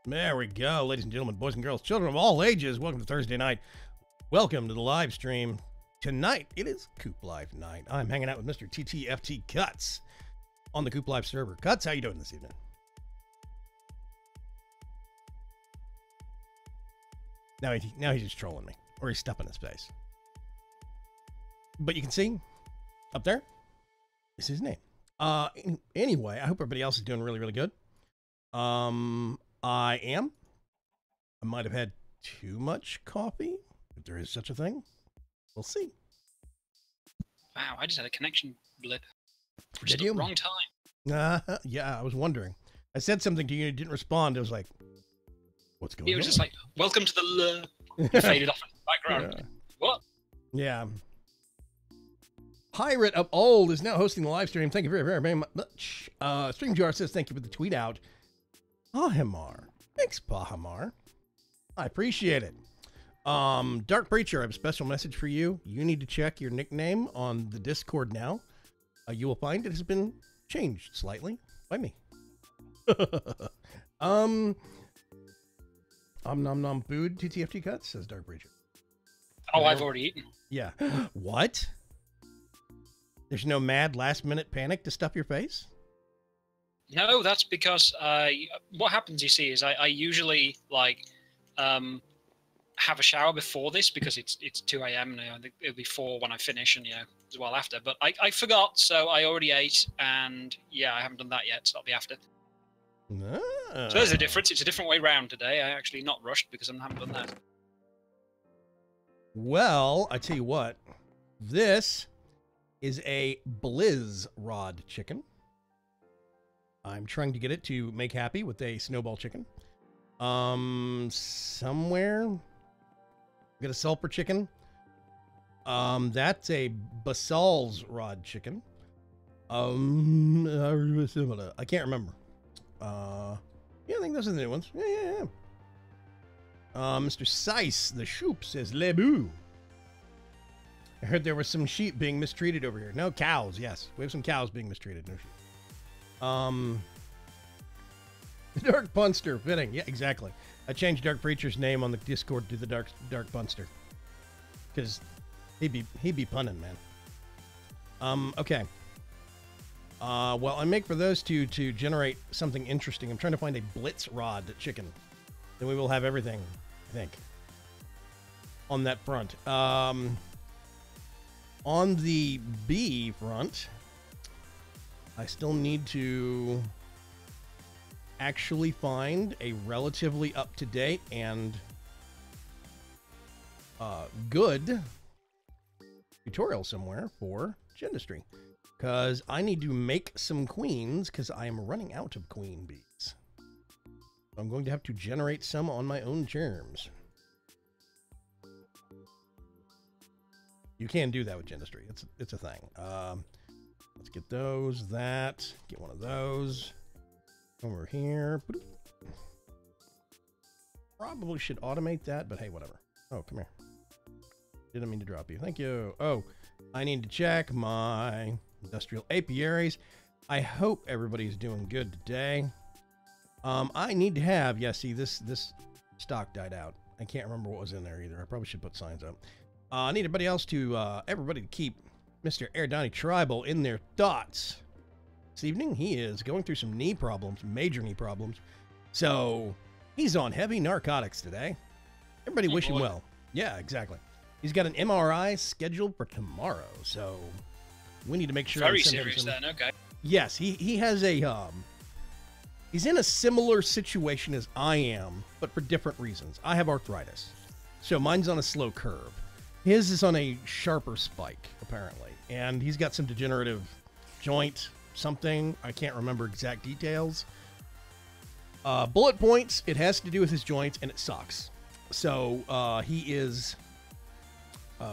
There we go, ladies and gentlemen, boys and girls, children of all ages. Welcome to Thursday night. Welcome to the live stream. Tonight, it is Coop Life night. I'm hanging out with Mr. TTFT Cuts on the Coop Life server. Cuts, how you doing this evening? Now he's just trolling me, or he's stuffing his face. But you can see up there is his name. Anyway, I hope everybody else is doing really, really good. I might have had too much coffee, if there is such a thing. We'll see. Wow, I just had a connection blip. Did you? Wrong time. Yeah, I was wondering. I said something to you, and you didn't respond. It was like, what's going on? It was just like, welcome to the it faded off in the background. Yeah. What? Yeah. Pirate of Old is now hosting the live stream. Thank you very, very, very much. StreamJar says thank you for the tweet out. Bahamar. Thanks, Bahamar. I appreciate it. Dark Preacher, I have a special message for you. You need to check your nickname on the Discord now. You will find it has been changed slightly by me. Nom nom food, TTFT Cuts, says Dark Preacher. Oh, I've already eaten. Yeah. What? There's no mad last minute panic to stuff your face? No, that's because what happens, you see, is I usually like have a shower before this because it's 2 a.m. now. It'll be 4 when I finish, and as well after. But I forgot, so I already ate, and yeah, I haven't done that yet, so that'll be after. Ah. So there's a difference. It's a different way round today. I actually not rushed because I haven't done that. Well, I tell you what, this is a Blizz Rod chicken. I'm trying to get it to make happy with a snowball chicken. Somewhere. Got a Sulphur chicken. That's a Basal's Rod chicken. I can't remember. Yeah, I think those are the new ones. Yeah. Mr. Seiss, the Shoop, says Lebu. I heard there was some sheep being mistreated over here. No, cows, yes. We have some cows being mistreated, no sheep. The Dark Bunster, fitting. Yeah, exactly. I changed Dark Preacher's name on the Discord to the Dark Bunster. Because he'd be punning, man. Okay. Well, I make for those two to generate something interesting. I'm trying to find a Blitz Rod chicken. Then we will have everything, I think, on that front. On the bee front, I still need to actually find a relatively up-to-date and good tutorial somewhere for Gendustry. Because I need to make some queens because I am running out of queen bees. I'm going to have to generate some on my own terms. You can do that with Gendustry. It's a thing. Let's get those, get one of those. Over here. Probably should automate that, but hey, whatever. Oh, come here. Didn't mean to drop you. Thank you. Oh, I need to check my industrial apiaries. I hope everybody's doing good today. I need to have, yeah, see, this stock died out. I can't remember what was in there either. I probably should put signs up. I need everybody else to, everybody to keep Mr. Erdani Tribal in their thoughts. This evening, he is going through some knee problems, major knee problems. So, he's on heavy narcotics today. Everybody wish him well. Yeah, exactly. He's got an MRI scheduled for tomorrow, so we need to make sure. Very serious then, okay. Yes, he has a, he's in a similar situation as I am, but for different reasons. I have arthritis, so mine's on a slow curve. His is on a sharper spike, apparently, and he's got some degenerative joint something. I can't remember exact details. Bullet points, it has to do with his joints, and it sucks. So he is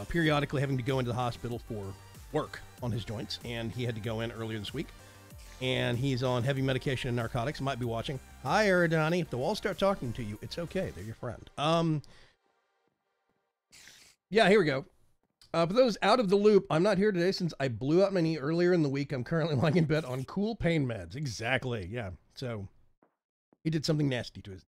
periodically having to go into the hospital for work on his joints, and he had to go in earlier this week. And he's on heavy medication and narcotics. Might be watching. Hi, Eridani. If the walls start talking to you, it's okay. They're your friend. Yeah, here we go. For those out of the loop, I'm not here today since I blew out my knee earlier in the week. I'm currently lying in bed on cool pain meds. Exactly, yeah. So, he did something nasty to his...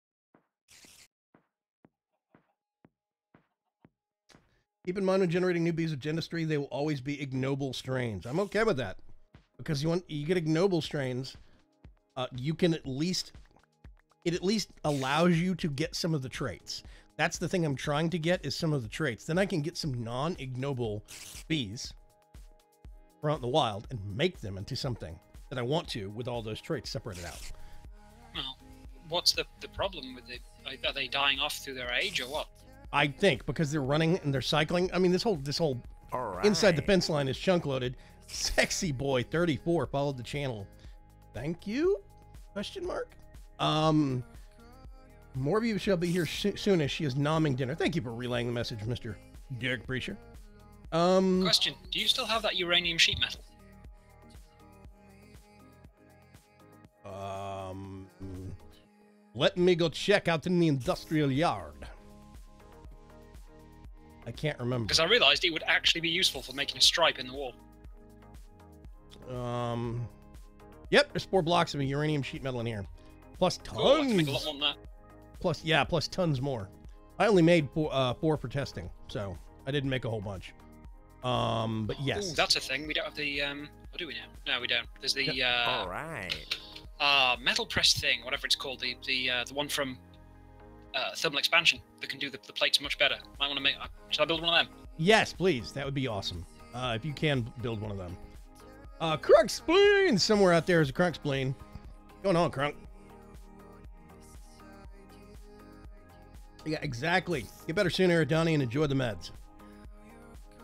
Keep in mind when generating new bees with Gendustry, they will always be ignoble strains. I'm okay with that. Because you get ignoble strains, you can at least... It at least allows you to get some of the traits. That's the thing I'm trying to get, is some of the traits. Then I can get some non-ignoble bees from out in the wild and make them into something that I want to with all those traits separated out. Well, what's the problem with it? Are they dying off through their age or what? I think because they're running and they're cycling. I mean, this whole right. Inside the fence line is chunk loaded. Sexy boy 34 followed the channel. Thank you? Question mark. More of you shall be here soon as she is nomming dinner. Thank you for relaying the message, Mr. Derek Preacher. Question: do you still have that uranium sheet metal? Let me go check out in the industrial yard. I can't remember. Because I realized it would actually be useful for making a stripe in the wall. Yep, there's 4 blocks of a uranium sheet metal in here. Plus tons. Oh, I can make a lot more than that. Plus tons more. I only made 4 for testing, so I didn't make a whole bunch. But yes. Ooh, that's a thing. We don't have the, what do we now? No, we don't. There's the, All right. metal press thing, whatever it's called, the one from Thermal Expansion that can do the plates much better. Might want to make. Should I build one of them? Yes, please. That would be awesome. If you can build one of them. Crunk Spleen! Somewhere out there is a Crunk Spleen. What's going on, Crunk? Yeah, exactly. Get better soon, Eridani, and enjoy the meds.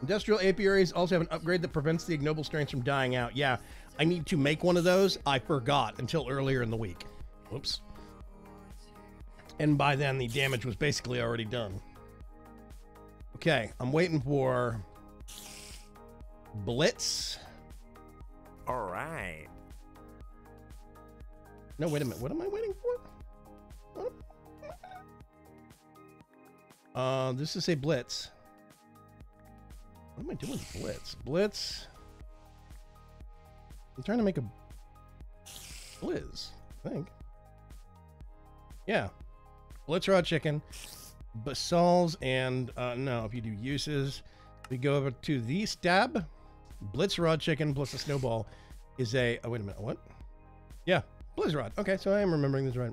Industrial apiaries also have an upgrade that prevents the ignoble strains from dying out. Yeah, I need to make one of those. I forgot until earlier in the week. Whoops. And by then, the damage was basically already done. Okay, I'm waiting for Blitz. All right. No, wait a minute. What am I waiting for? This is a Blitz. What am I doing with Blitz? Blitz. I'm trying to make a Blizz, I think. Yeah. Blitz raw chicken. Basal's and, no, if you do uses, we go over to the stab. Blitz raw chicken plus a snowball is a, oh, wait a minute, what? Yeah, Blizz rod. Okay, so I am remembering this right.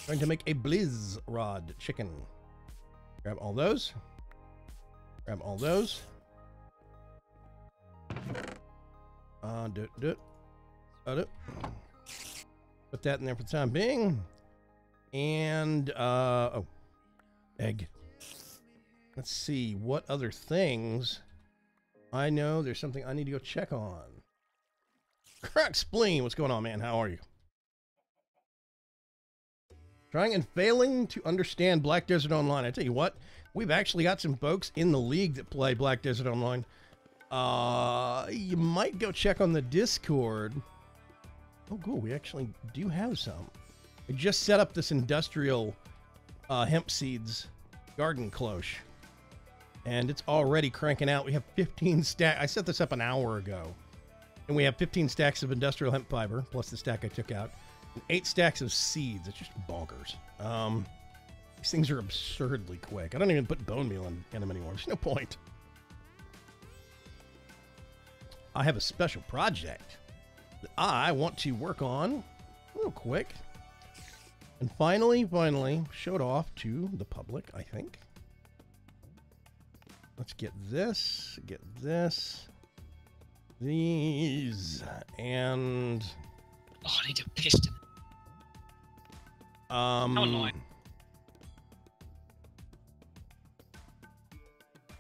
Trying to make a Blizz rod chicken. Grab all those. Grab all those. Do it. Put that in there for the time being. And, oh. Egg. Let's see, what other things? I know there's something I need to go check on. Crack Spleen, what's going on, man? How are you? Trying and failing to understand Black Desert Online. I tell you what, we've actually got some folks in the league that play Black Desert Online. You might go check on the Discord. Oh, cool. We actually do have some. I just set up this industrial hemp seeds garden cloche, and it's already cranking out. We have 15 stacks. I set this up an hour ago, and we have 15 stacks of industrial hemp fiber, plus the stack I took out, and 8 stacks of seeds. It's just bonkers. These things are absurdly quick. I don't even put bone meal in them anymore. There's no point. I have a special project that I want to work on real quick. And finally show it off to the public, I think. Let's get this, these, and... Oh, I need a piston. How annoying.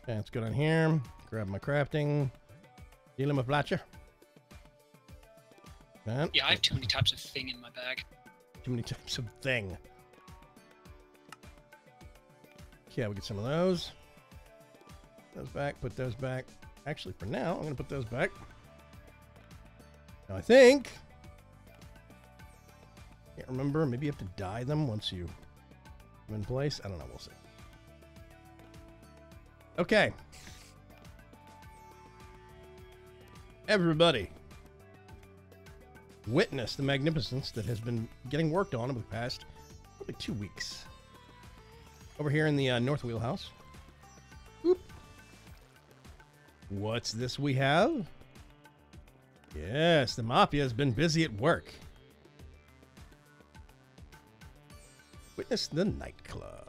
Okay, let's go down here, grab my crafting, dealing with Fletcher. Yeah, I have too many types of thing in my bag. Too many types of thing. Okay, we get some of those. Those back, put those back. Actually, for now, I'm going to put those back. Now, I think... Can't remember. Maybe you have to dye them once you come in place. I don't know. We'll see. Okay. Everybody. Witness the magnificence that has been getting worked on over the past probably 2 weeks. Over here in the North Wheelhouse. Oop. What's this we have? Yes, the Mafia has been busy at work. Witness the Nightclub.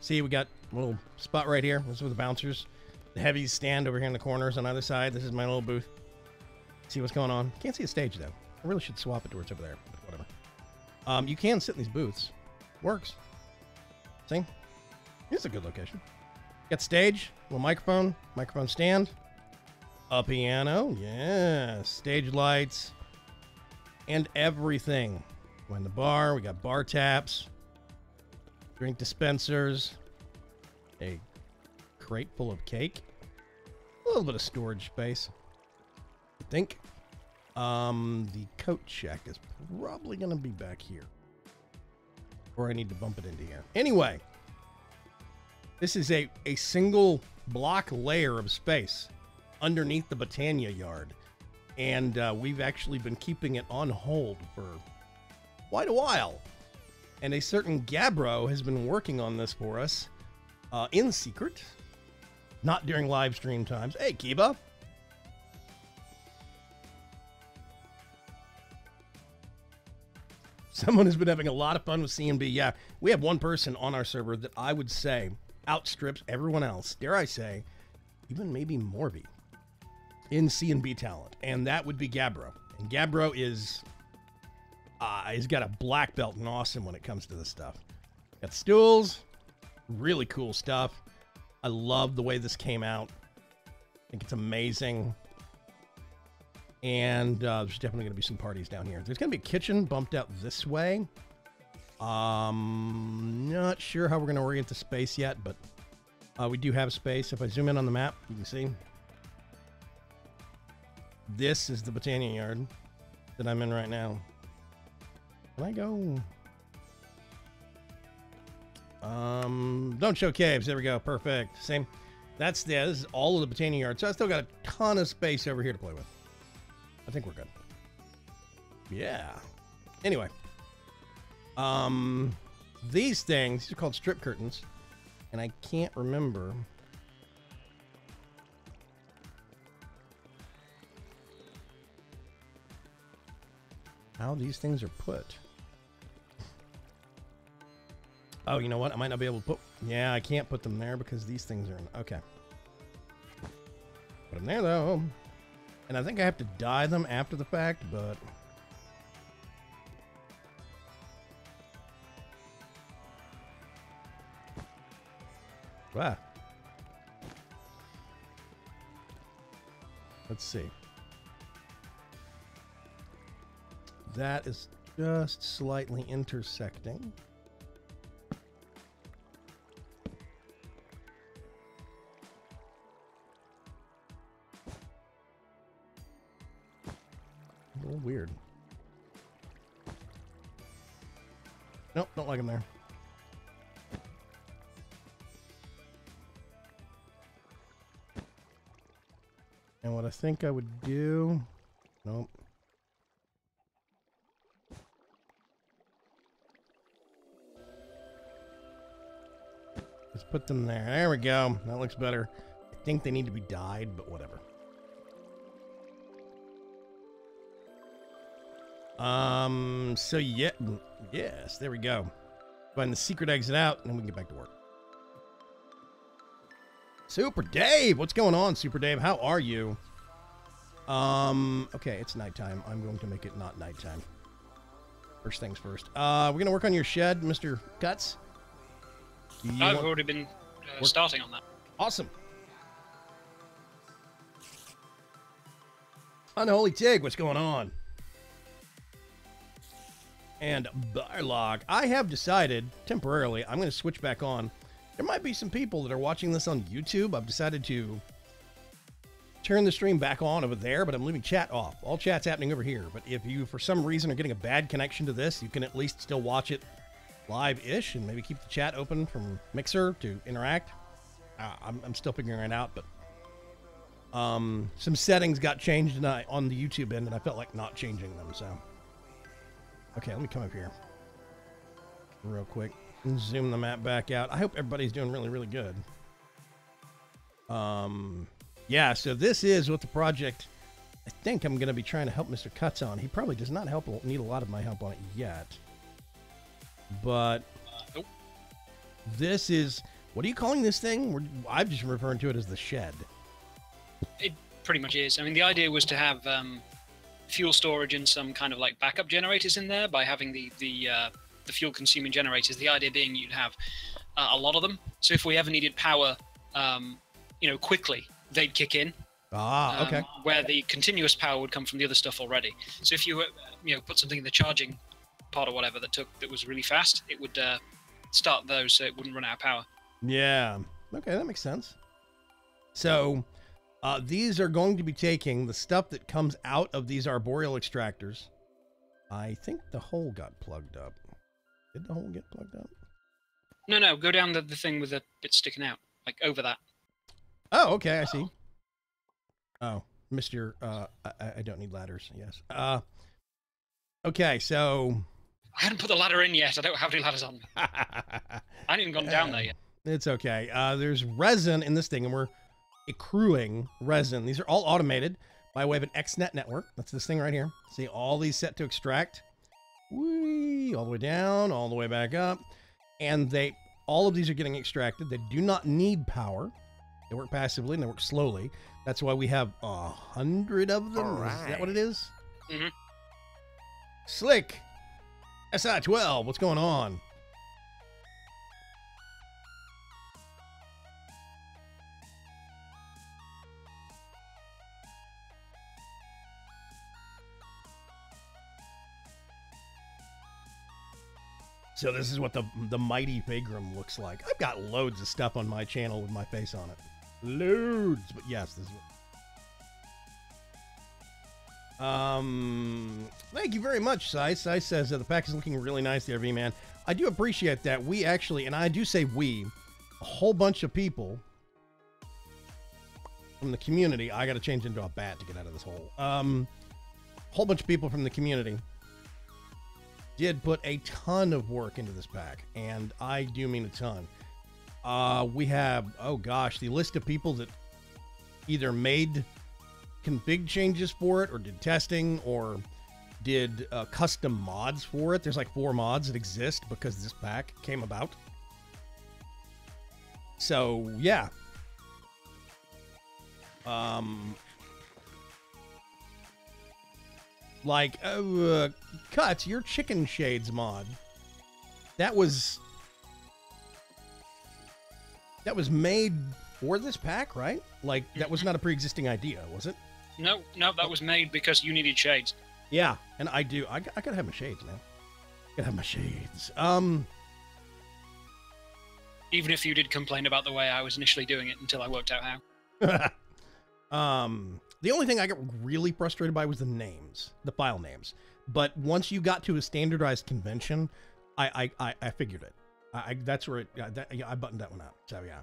See, we got a little spot right here. This is where the bouncers. The heavies stand over here in the corners on either side. This is my little booth. See what's going on. Can't see a stage though. I really should swap it to where it's over there, but whatever. You can sit in these booths. Works. See? It's a good location. Got stage, little microphone stand, a piano, yeah, stage lights, and everything. We're in the bar. We got bar taps, drink dispensers, a crate full of cake, a little bit of storage space. I think the coat check is probably going to be back here, or I need to bump it into here. Anyway, this is a single block layer of space underneath the Botania yard, and we've actually been keeping it on hold for quite a while. And a certain Gabbro has been working on this for us in secret, not during live stream times. Hey, Kiba. Someone has been having a lot of fun with CNB. Yeah, we have one person on our server that I would say outstrips everyone else, dare I say, even maybe Morby, in CNB talent, and that would be Gabbro. And Gabbro is, he's got a black belt and awesome when it comes to this stuff. Got stools, really cool stuff. I love the way this came out. I think it's amazing. And there's definitely going to be some parties down here. There's going to be a kitchen bumped out this way. Not sure how we're going to orient the space yet, but we do have space. If I zoom in on the map, you can see. This is the Botania yard that I'm in right now. Can I go? Don't show caves. There we go. Perfect. Same. This is all of the botanic yard. So I still got a ton of space over here to play with. I think we're good. Yeah. Anyway. These things are called strip curtains. And I can't remember how these things are put. Oh, you know what? I might not be able to put... Yeah, I can't put them there because these things are in... Okay. Put them there, though. And I think I have to dye them after the fact, but... Wow. Let's see. That is just slightly intersecting. A little weird. Nope, don't like them there. And what I think I would do... Nope. Let's put them there. There we go. That looks better. I think they need to be dyed, but whatever. So yeah, yes, there we go. Find the secret exit out, and then we can get back to work. Super Dave, what's going on, Super Dave? How are you? Okay, it's nighttime. I'm going to make it not nighttime. First things first. We're gonna work on your shed, Mr. Guts. I've already been starting on that. Awesome. Unholy Tig, what's going on? And Barlock, I have decided temporarily I'm going to switch back on. There might be some people that are watching this on YouTube. I've decided to turn the stream back on over there, but I'm leaving chat off. All chat's happening over here. But if you, for some reason, are getting a bad connection to this, you can at least still watch it live-ish and maybe keep the chat open from Mixer to interact. I'm still figuring it out, but some settings got changed on the YouTube end, and I felt like not changing them, so... Okay, let me come up here real quick and zoom the map back out. I hope everybody's doing really, really good. Yeah, so this is what the project I think I'm going to be trying to help Mr. Cuts on. He probably does not need a lot of my help on it yet. But Nope. This is, what are you calling this thing? I'm just referring to it as the shed. It pretty much is. I mean, the idea was to have fuel storage and some kind of like backup generators in there by having the fuel consuming generators. The idea being you'd have a lot of them. So if we ever needed power, quickly, they'd kick in. Okay. Where the continuous power would come from the other stuff already. So if you put something in the charging pod or whatever that was really fast, it would start those so it wouldn't run out of power. Yeah. Okay, that makes sense. So these are going to be taking the stuff that comes out of these arboreal extractors. I think the hole got plugged up. Did the hole get plugged up? No, go down the thing with the bit sticking out, like over that. Oh, okay, I see. Oh, Mr. I don't need ladders, yes. Okay, so... I hadn't put the ladder in yet. I don't have any ladders on me. I haven't even gone down there yet. It's okay. There's resin in this thing, and we're accruing resin. These are all automated by way of an XNet network. That's this thing right here. See all these set to extract. Whee, all the way down, all the way back up. And all of these are getting extracted. They do not need power. They work passively and they work slowly. That's why we have 100 of them. All right. Is that what it is? Mm-hmm. Slick. SI-12, what's going on? So this is what the mighty Vagrum looks like. I've got loads of stuff on my channel with my face on it. Loads. But yes, this is thank you very much, Sice. Sice says the pack is looking really nice there, V-Man. I do appreciate that. We actually, and I do say we, a whole bunch of people from the community. I got to change into a bat to get out of this hole. Whole bunch of people from the community did put a ton of work into this pack, and I do mean a ton. We have, oh gosh, the list of people that either made config changes for it, or did testing, or did custom mods for it. There's like 4 mods that exist because this pack came about. So yeah. Like, Cuts, your Chicken Shades mod. That was made for this pack, right? Like, that was not a pre-existing idea, was it? No, that was made because you needed shades. Yeah, and I do. I gotta have my shades, man. Gotta have my shades. Even if you did complain about the way I was initially doing it until I worked out how. The only thing I got really frustrated by was the names, the file names. But once you got to a standardized convention, I figured it. That's where I buttoned that one out. So yeah.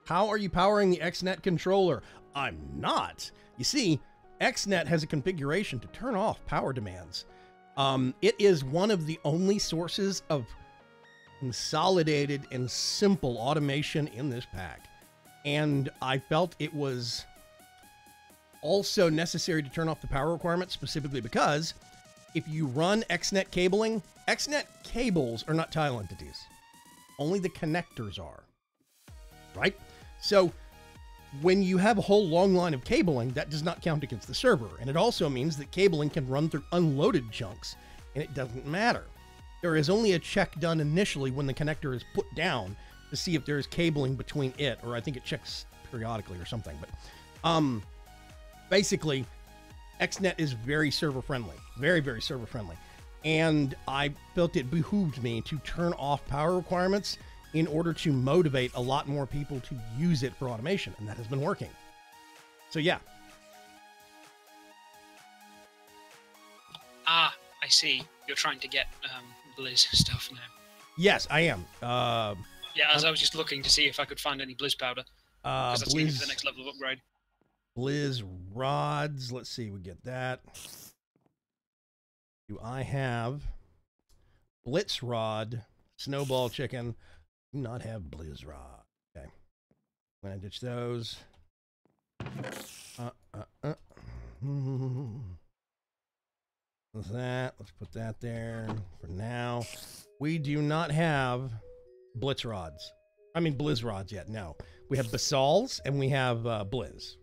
How are you powering the XNet controller? I'm not. You see, XNet has a configuration to turn off power demands. It is one of the only sources of consolidated and simple automation in this pack. And I felt it was also necessary to turn off the power requirements, specifically because if you run XNet cabling, XNet cables are not tile entities. Only the connectors are, right? So when you have a whole long line of cabling, that does not count against the server. And it also means that cabling can run through unloaded chunks, and it doesn't matter. There is only a check done initially when the connector is put down to see if there is cabling between it, or I think it checks periodically or something. But basically, XNet is very server friendly, very, very server friendly. And I felt it behooved me to turn off power requirements in order to motivate a lot more people to use it for automation, and that has been working. So yeah. Ah, I see. You're trying to get Blizz stuff now. Yes, I am. Yeah, as I was just looking to see if I could find any Blizz powder. Because that's needed for the next level of upgrade. Blizz rods. Let's see, we get that. Do I have Blitz rod, Snowball chicken? Do not have Blizz rod. Okay. I'm gonna ditch those. What's that? Let's put that there for now. We do not have Blitz rods. I mean Blizz rods yet. No. We have Basal's and we have Blizz.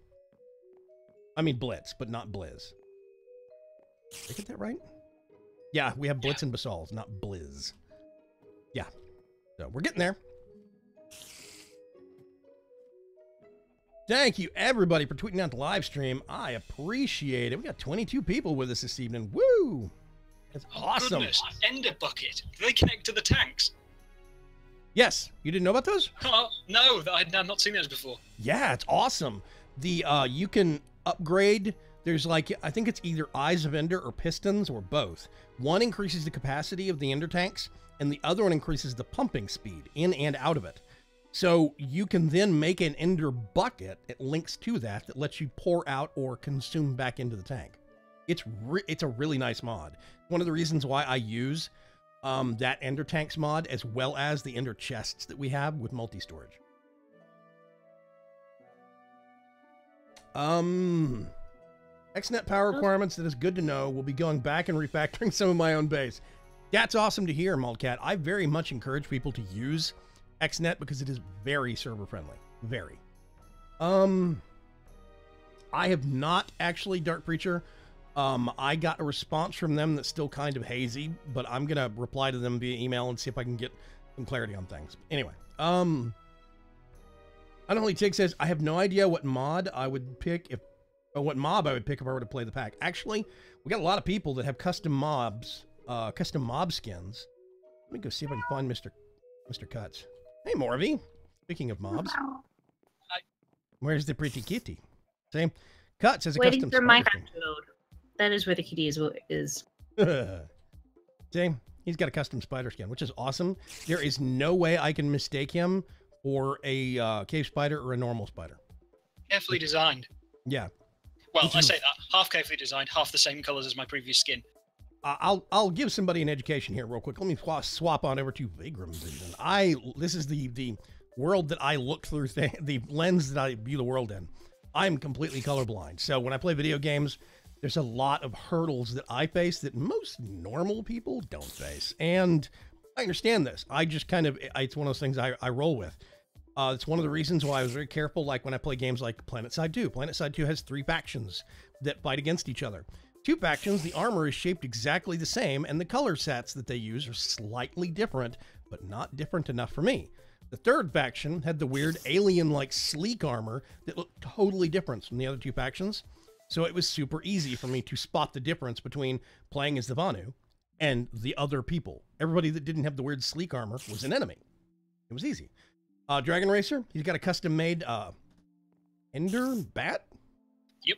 I mean Blitz, but not Blizz. Did I get that right? Yeah, we have Blitz and Basal's, not Blizz. Yeah. So we're getting there. Thank you, everybody, for tweeting out the live stream. I appreciate it. We got 22 people with us this evening. Woo! That's awesome. Goodness, Ender Bucket. Do they connect to the tanks? Yes. You didn't know about those? Oh, no, I've not seen those before. Yeah, it's awesome. The you can upgrade. There's like, I think it's either Eyes of Ender or Pistons or both. One increases the capacity of the Ender tanks, and the other one increases the pumping speed in and out of it. So you can then make an Ender bucket. It links to that lets you pour out or consume back into the tank. It's a really nice mod. One of the reasons why I use that Ender tanks mod, as well as the Ender chests that we have with multi-storage. XNet power requirements, that is good to know. We'll be going back and refactoring some of my own base. That's awesome to hear, Maldcat. I very much encourage people to use XNet because it is very server friendly. Very. I have not actually, Dark Preacher. I got a response from them that's still kind of hazy, but I'm gonna reply to them via email and see if I can get some clarity on things. Anyway, Unholy Tig says, I have no idea what mod I would pick if, or what mob I would pick if I were to play the pack. Actually, we got a lot of people that have custom mobs, custom mob skins. Let me go see if I can find Mr. Cuts. Hey, Morvy. Speaking of mobs, where's the pretty kitty? Same. Cuts has a waiting custom for spider Minecraft skin. to load. That is where the kitty is. See, he's got a custom spider skin, which is awesome. There is no way I can mistake him or a cave spider or a normal spider. Carefully designed. Yeah. Well, I say that half carefully designed, half the same colors as my previous skin. I'll give somebody an education here real quick. Let me swap on over to Vagram Vision. This is the world that I look through, the lens that I view the world in. I'm completely colorblind. So when I play video games, there's a lot of hurdles that I face that most normal people don't face. And I understand this. I just it's one of those things I roll with. It's one of the reasons why I was very careful, like when I play games like PlanetSide 2. PlanetSide 2 has 3 factions that fight against each other. 2 factions, the armor is shaped exactly the same, and the color sets that they use are slightly different, but not different enough for me. The 3rd faction had the weird alien-like sleek armor that looked totally different from the other 2 factions, so it was super easy for me to spot the difference between playing as the Vanu and the other people. Everybody that didn't have the weird sleek armor was an enemy. It was easy. Dragon Racer, he's got a custom-made Ender Bat? Yep.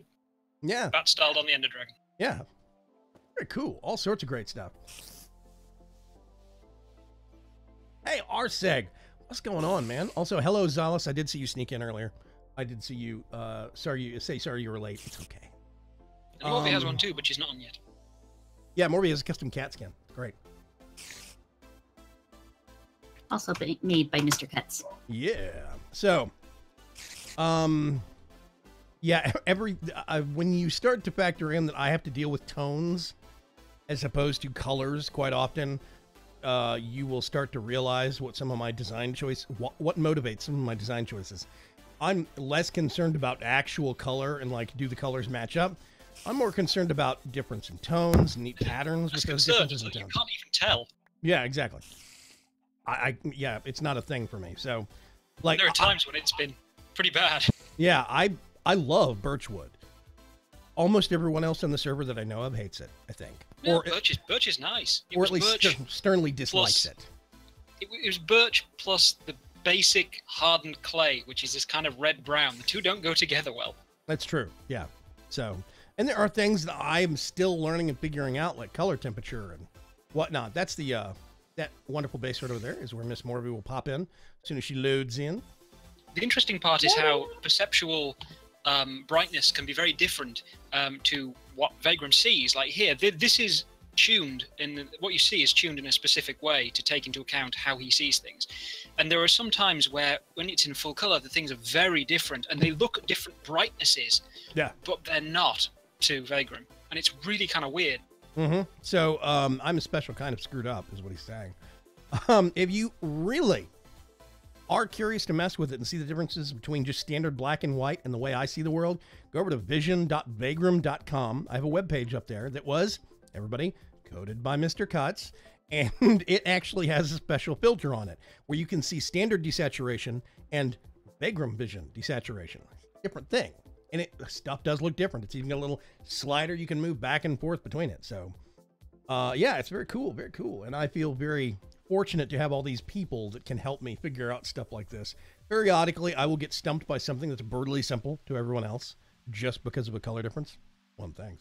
Yeah. Bat styled on the Ender Dragon. Yeah. Very cool. All sorts of great stuff. Hey, Arseg. What's going on, man? Also, hello, Zalis. I did see you sneak in earlier. I did see you. Sorry you were late. It's okay. And Morby has one too, but she's not on yet. Yeah, Morby has a custom cat skin. Great. Also made by Mr. Cuts. Yeah. So, yeah, when you start to factor in that I have to deal with tones as opposed to colors quite often, you will start to realize what some of my design choice, what motivates some of my design choices. I'm less concerned about actual color and like, do the colors match up? I'm more concerned about difference in tones, neat patterns with those differences in tones. You can't even tell. Yeah, exactly. Yeah, it's not a thing for me. So, like, there are times when it's been pretty bad. Yeah, I love Birchwood. Almost everyone else on the server that I know of hates it, I think. No, Birch is nice. Or at least sternly dislikes it. It was Birch plus the basic hardened clay, which is this kind of red-brown. The two don't go together well. That's true, yeah. So, and there are things that I'm still learning and figuring out, like color temperature and whatnot. That's the that wonderful base right over there is where Miss Morby will pop in as soon as she loads in. The interesting part is how perceptual brightness can be very different to what Vagram sees. Like here, this is tuned, what you see is tuned in a specific way to take into account how he sees things. And there are some times where, when it's in full color, the things are very different and they look at different brightnesses. Yeah. But they're not to Vagram. And it's really kind of weird. Mm-hmm. So I'm a special kind of screwed up, is what he's saying. If you really are curious to mess with it and see the differences between just standard black and white and the way I see the world, go over to vision.vagram.com. I have a webpage up there that was, everybody, coded by Mr. Cuts, and it actually has a special filter on it where you can see standard desaturation and Vagram vision desaturation. Different thing. And stuff does look different. It's even got a little slider you can move back and forth between it. So, yeah, it's very cool, very cool. And I feel very fortunate to have all these people that can help me figure out stuff like this. Periodically, I will get stumped by something that's brutally simple to everyone else just because of a color difference. One thing.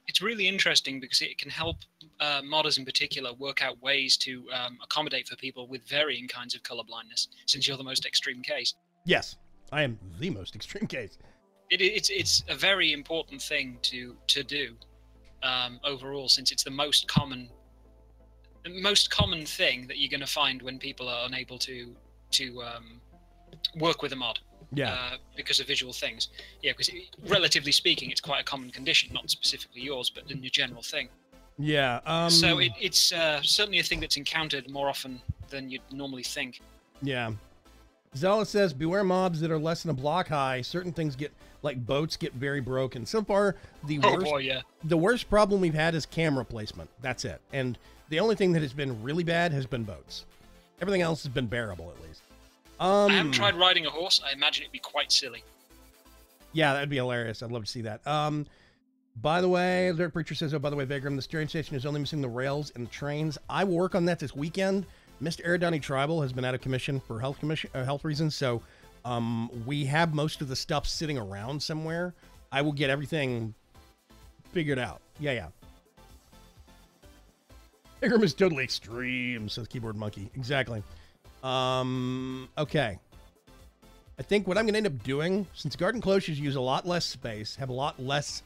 It's really interesting because it can help modders in particular work out ways to accommodate for people with varying kinds of color blindness, since you're the most extreme case. Yes, I am the most extreme case. It's a very important thing to do overall, since it's the most common thing that you're going to find when people are unable to work with a mod. Yeah. Because of visual things. Yeah, because relatively speaking, it's quite a common condition, not specifically yours, but in the general thing. Yeah. So it's certainly a thing that's encountered more often than you'd normally think. Yeah. Zella says, beware mobs that are less than a block high. Certain things like boats get very broken. So far, the worst problem we've had is camera placement. That's it. And the only thing that has been really bad has been boats. Everything else has been bearable, at least. I haven't tried riding a horse. I imagine it'd be quite silly. Yeah, that'd be hilarious. I'd love to see that. By the way, Dirt Preacher says, oh, by the way, Vagram, the steering station is only missing the rails and the trains. I will work on that this weekend. Mr. Eridani Tribal has been out of commission for health reasons, so we have most of the stuff sitting around somewhere. I will get everything figured out. Yeah. Vagram is totally extreme, says Keyboard Monkey. Exactly. Okay. I think what I'm going to end up doing, since garden cloches use a lot less space, have a lot less,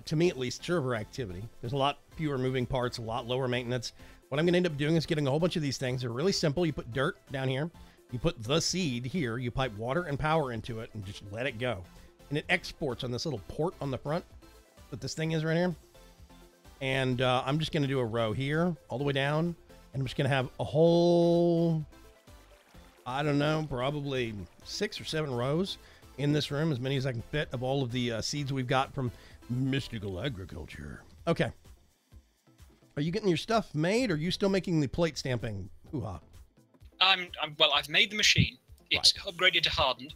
to me at least, server activity. There's a lot fewer moving parts, a lot lower maintenance. What I'm going to end up doing is getting a whole bunch of these things. They're really simple. You put dirt down here. You put the seed here. You pipe water and power into it and just let it go. And it exports on this little port on the front that this thing is right here. And I'm just going to do a row here all the way down. And I'm just going to have a whole, I don't know, probably 6 or 7 rows in this room, as many as I can fit, of all of the seeds we've got from Mystical Agriculture. Okay. Are you getting your stuff made, or are you still making the plate stamping? Hoo-ha. Well, I've made the machine. It's upgraded to hardened.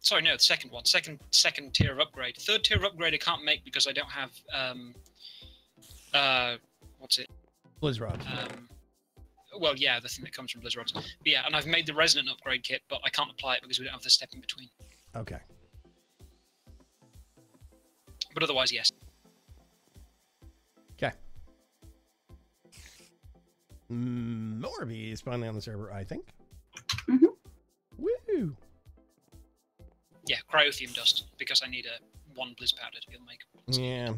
Sorry, no, the second one. Second tier of upgrade. Third tier of upgrade I can't make because I don't have, what's it? Blizzrod. Well, yeah, the thing that comes from Blizzrods. But yeah, and I've made the resonant upgrade kit, but I can't apply it because we don't have the step in between. Okay. But otherwise, yes. Okay. Morby is finally on the server, I think. Mm-hmm. Woo! Yeah, cryothium dust, because I need a 1 blizz powder to be able to make. Yeah.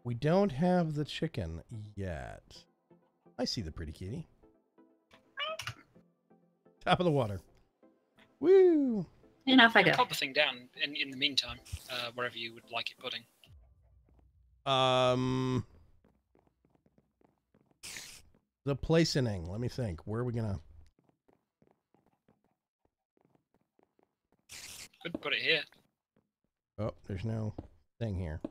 We don't have the chicken yet. I see the pretty kitty. Top of the water. Woo! And off I go. Pop the thing down in the meantime, wherever you would like it putting. The placening. Let me think. Where are we gonna? Could put it here. Oh, there's no thing here.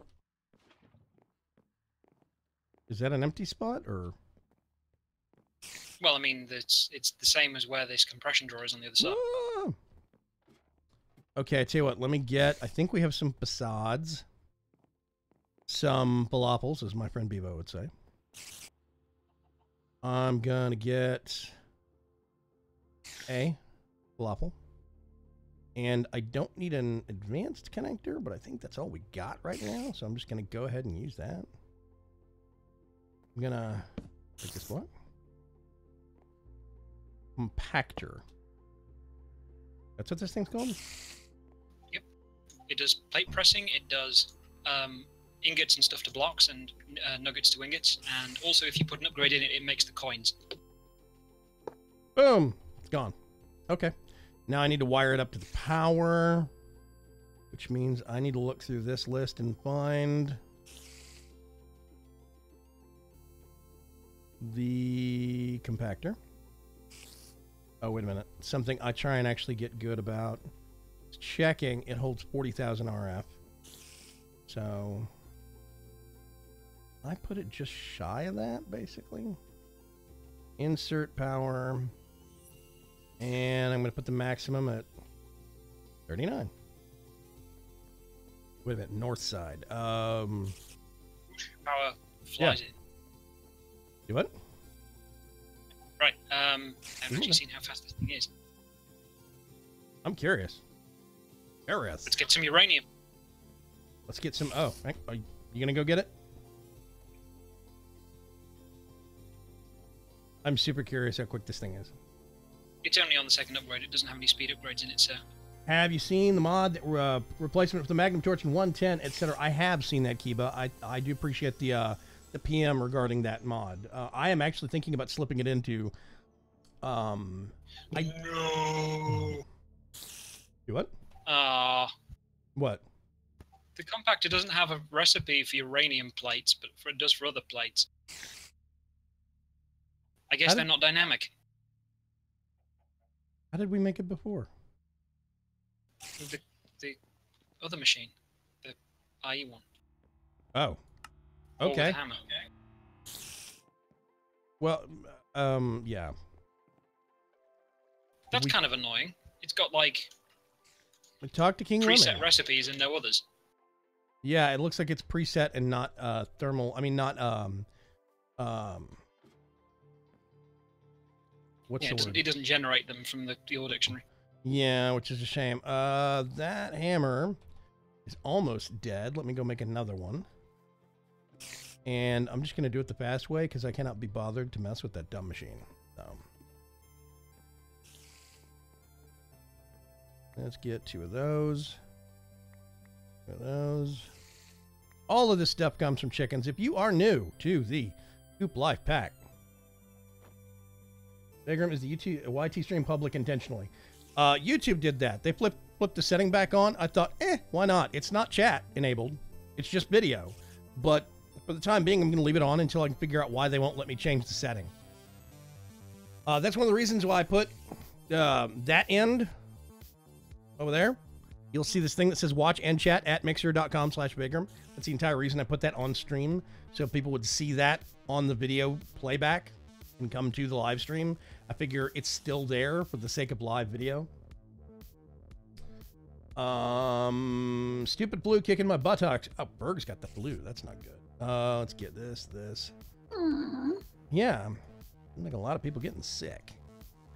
Is that an empty spot, or? Well, I mean, it's the same as where this compression drawer is on the other side. Ah! Okay, I tell you what. Let me get. I think we have some facades. Some falafels, as my friend Bevo would say. I'm gonna get a falafel. And I don't need an advanced connector, but I think that's all we got right now. So I'm just gonna go ahead and use that. I'm gonna take this block. Compactor. That's what this thing's called? Yep. It does plate pressing, it does ingots and stuff to blocks, and nuggets to ingots, and also if you put an upgrade in it, it makes the coins. Boom! It's gone. Okay. Now I need to wire it up to the power, which means I need to look through this list and find the compactor. Oh, wait a minute. Something I try and actually get good about is checking. It holds 40,000 RF. So I put it just shy of that, basically. Insert power. And I'm going to put the maximum at 39. Wait a minute. North side. Power flies in. Do what? Right. I've actually seen how fast this thing is. I'm curious. Let's get some uranium. Let's get some. Oh, are you going to go get it? I'm super curious how quick this thing is. It's only on the second upgrade. It doesn't have any speed upgrades in it, so. Have you seen the mod replacement for the Magnum Torch in 110, etc.? I have seen that, Kiba. I do appreciate the PM regarding that mod. I am actually thinking about slipping it into. No. You what? What? The compactor doesn't have a recipe for uranium plates, but it does for other plates. I guess they're not dynamic. How did we make it before? The other machine, the IE one. Oh, Or with okay. a hammer. Well, yeah. That's kind of annoying. It's got like We talked to King preset Lemon. recipes and no others. Yeah, it looks like it's preset and not thermal. I mean, not what's the word? It doesn't generate them from the old dictionary. Yeah, which is a shame. That hammer is almost dead. Let me go make another one. And I'm just going to do it the fast way because I cannot be bothered to mess with that dumb machine. Let's get 2 of those. 2 of those. All of this stuff comes from chickens. If you are new to the Coop Life pack, Vagram is the YT stream public intentionally. YouTube did that. They flipped the setting back on. I thought, why not? It's not chat enabled. It's just video. But for the time being, I'm going to leave it on until I can figure out why they won't let me change the setting. That's one of the reasons why I put that end over there. You'll see this thing that says watch and chat at mixer.com/Vagram. That's the entire reason I put that on stream, so people would see that on the video playback and come to the live stream. I figure it's still there for the sake of live video. Stupid flu kicking my buttocks. Oh, Berg's got the flu. That's not good. Let's get this. Yeah, like a lot of people getting sick.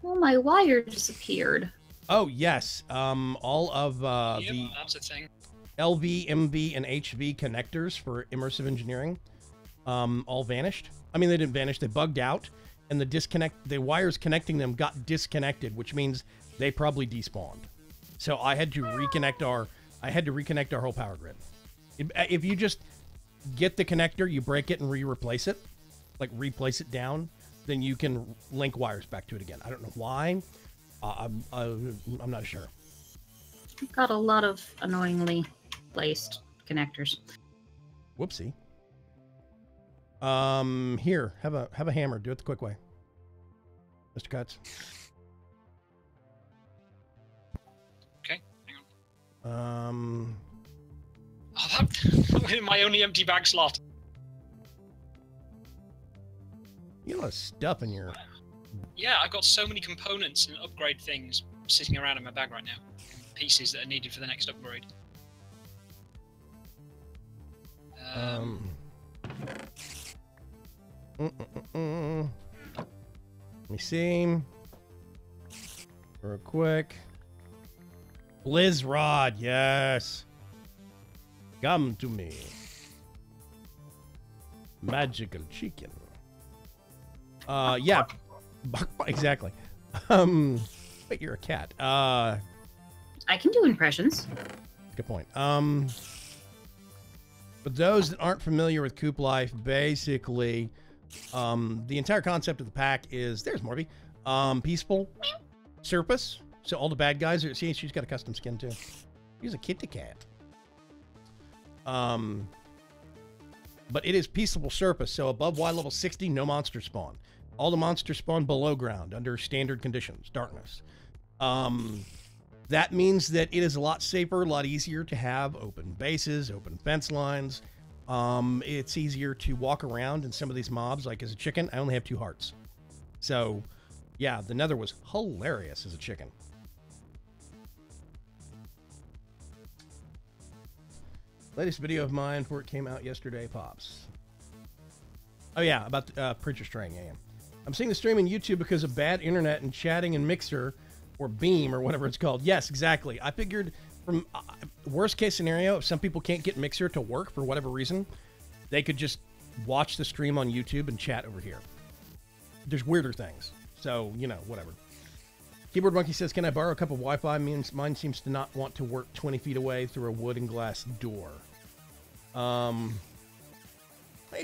Oh, my wire disappeared. Oh yes, all of the that's a thing. LV, MV, and HV connectors for immersive engineering all vanished. I mean, they didn't vanish; they bugged out, and the wires connecting them got disconnected, which means they probably despawned. So I had to reconnect our whole power grid. If you just get the connector, you break it and replace it, like replace it down, then you can link wires back to it again. I don't know why. I'm not sure. Got a lot of annoyingly placed connectors. Whoopsie. Here, have a hammer. Do it the quick way, Mr. Cuts. Okay, hang on. Oh, that my only empty bag slot. You got a lot of stuff in your. Yeah, I've got so many components and upgrade things sitting around in my bag right now. Pieces that are needed for the next upgrade. Let me see. Real quick. Blizz Rod, yes. Come to me. Magical chicken. Yeah. Exactly. Wait, you're a cat. I can do impressions. Good point. For those that aren't familiar with Coop Life, basically, the entire concept of the pack is, there's Morby, peaceful surface. So all the bad guys are, see, she's got a custom skin too. She's a kitty cat. But it is peaceable surface. So above Y level 60, no monsters spawn. All the monsters spawn below ground under standard conditions, darkness. That means that it is a lot safer, a lot easier to have open bases, open fence lines. It's easier to walk around in some of these mobs. Like as a chicken, I only have 2 hearts. So, yeah, the Nether was hilarious as a chicken. Latest video of mine before it came out yesterday, Pops. Oh, yeah, about Preacher Straying, yeah. I'm seeing the stream on YouTube because of bad internet and chatting in Mixer or Beam or whatever it's called. Yes, exactly. I figured from worst case scenario, if some people can't get Mixer to work for whatever reason, they could just watch the stream on YouTube and chat over here. There's weirder things. So, you know, whatever. Keyboard Monkey says, can I borrow a cup of Wi-Fi? Mine seems to not want to work 20 feet away through a wood and glass door. Hey,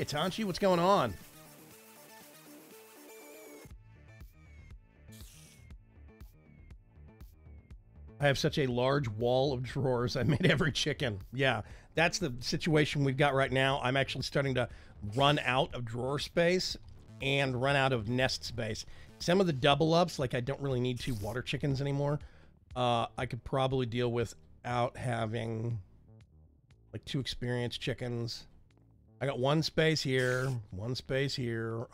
Tanchi, what's going on? I have such a large wall of drawers. I made every chicken. Yeah, that's the situation we've got right now. I'm actually starting to run out of drawer space and run out of nest space. Some of the double ups, like I don't really need 2 water chickens anymore. I could probably deal without having like 2 experienced chickens. I got 1 space here, 1 space here.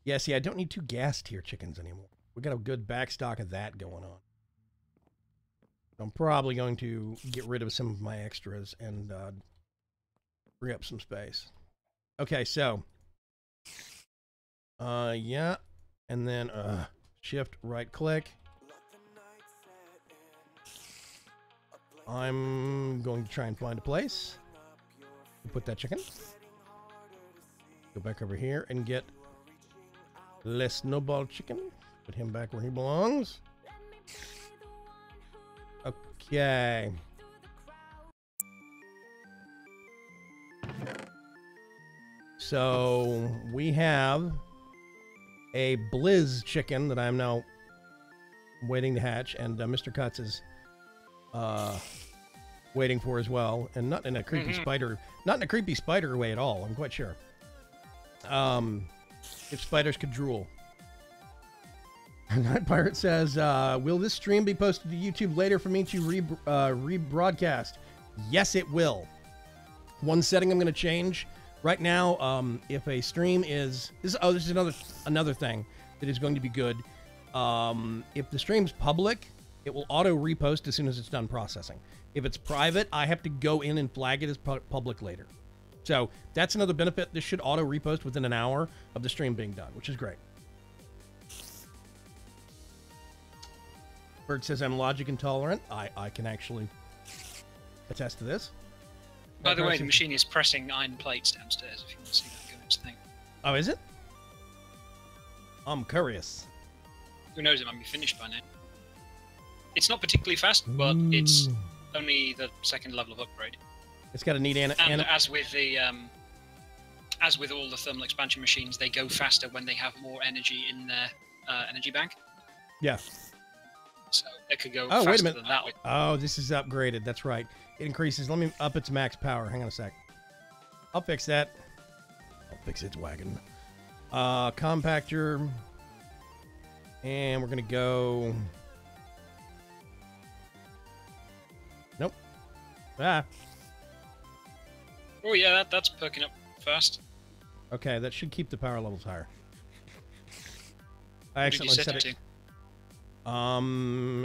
Yeah, see, I don't need 2 gas tier chickens anymore. We got a good backstock of that going on. I'm probably going to get rid of some of my extras and free up some space. Okay, so yeah, and then shift right click. I'm going to try and find a place to put that chicken. Go back over here and get Le Snowball Chicken. Put him back where he belongs. Okay. So we have a Blizz chicken that I'm now waiting to hatch, and Mr. Cuts is waiting for as well, and not in a creepy spider, not in a creepy spider way at all. I'm quite sure. If spiders could drool. Night Pirate says, will this stream be posted to YouTube later for me to rebroadcast? Yes, it will. One setting I'm going to change right now. If a stream is this is another thing that is going to be good. If the stream's public, it will auto repost as soon as it's done processing. If it's private, I have to go in and flag it as public later. So that's another benefit. This should auto repost within an hour of the stream being done, which is great. Bird says I'm logic intolerant. I can actually attest to this. By the way, the machine is pressing iron plates downstairs if you want to see that go its thing. Oh, is it? I'm curious. Who knows, it might be finished by now. It's not particularly fast, but it's only the second level of upgrade. It's got a neat and as with the as with all the thermal expansion machines, they go faster when they have more energy in their energy bank. Yeah. So it could go faster wait a minute. than that. Oh, this is upgraded. That's right. It increases. Let me up its max power. Hang on a sec. I'll fix that. I'll fix its wagon. Compactor. And we're going to go... Nope. Ah. Oh, yeah, that's perking up fast. Okay, that should keep the power levels higher. I What did you accidentally set set it it.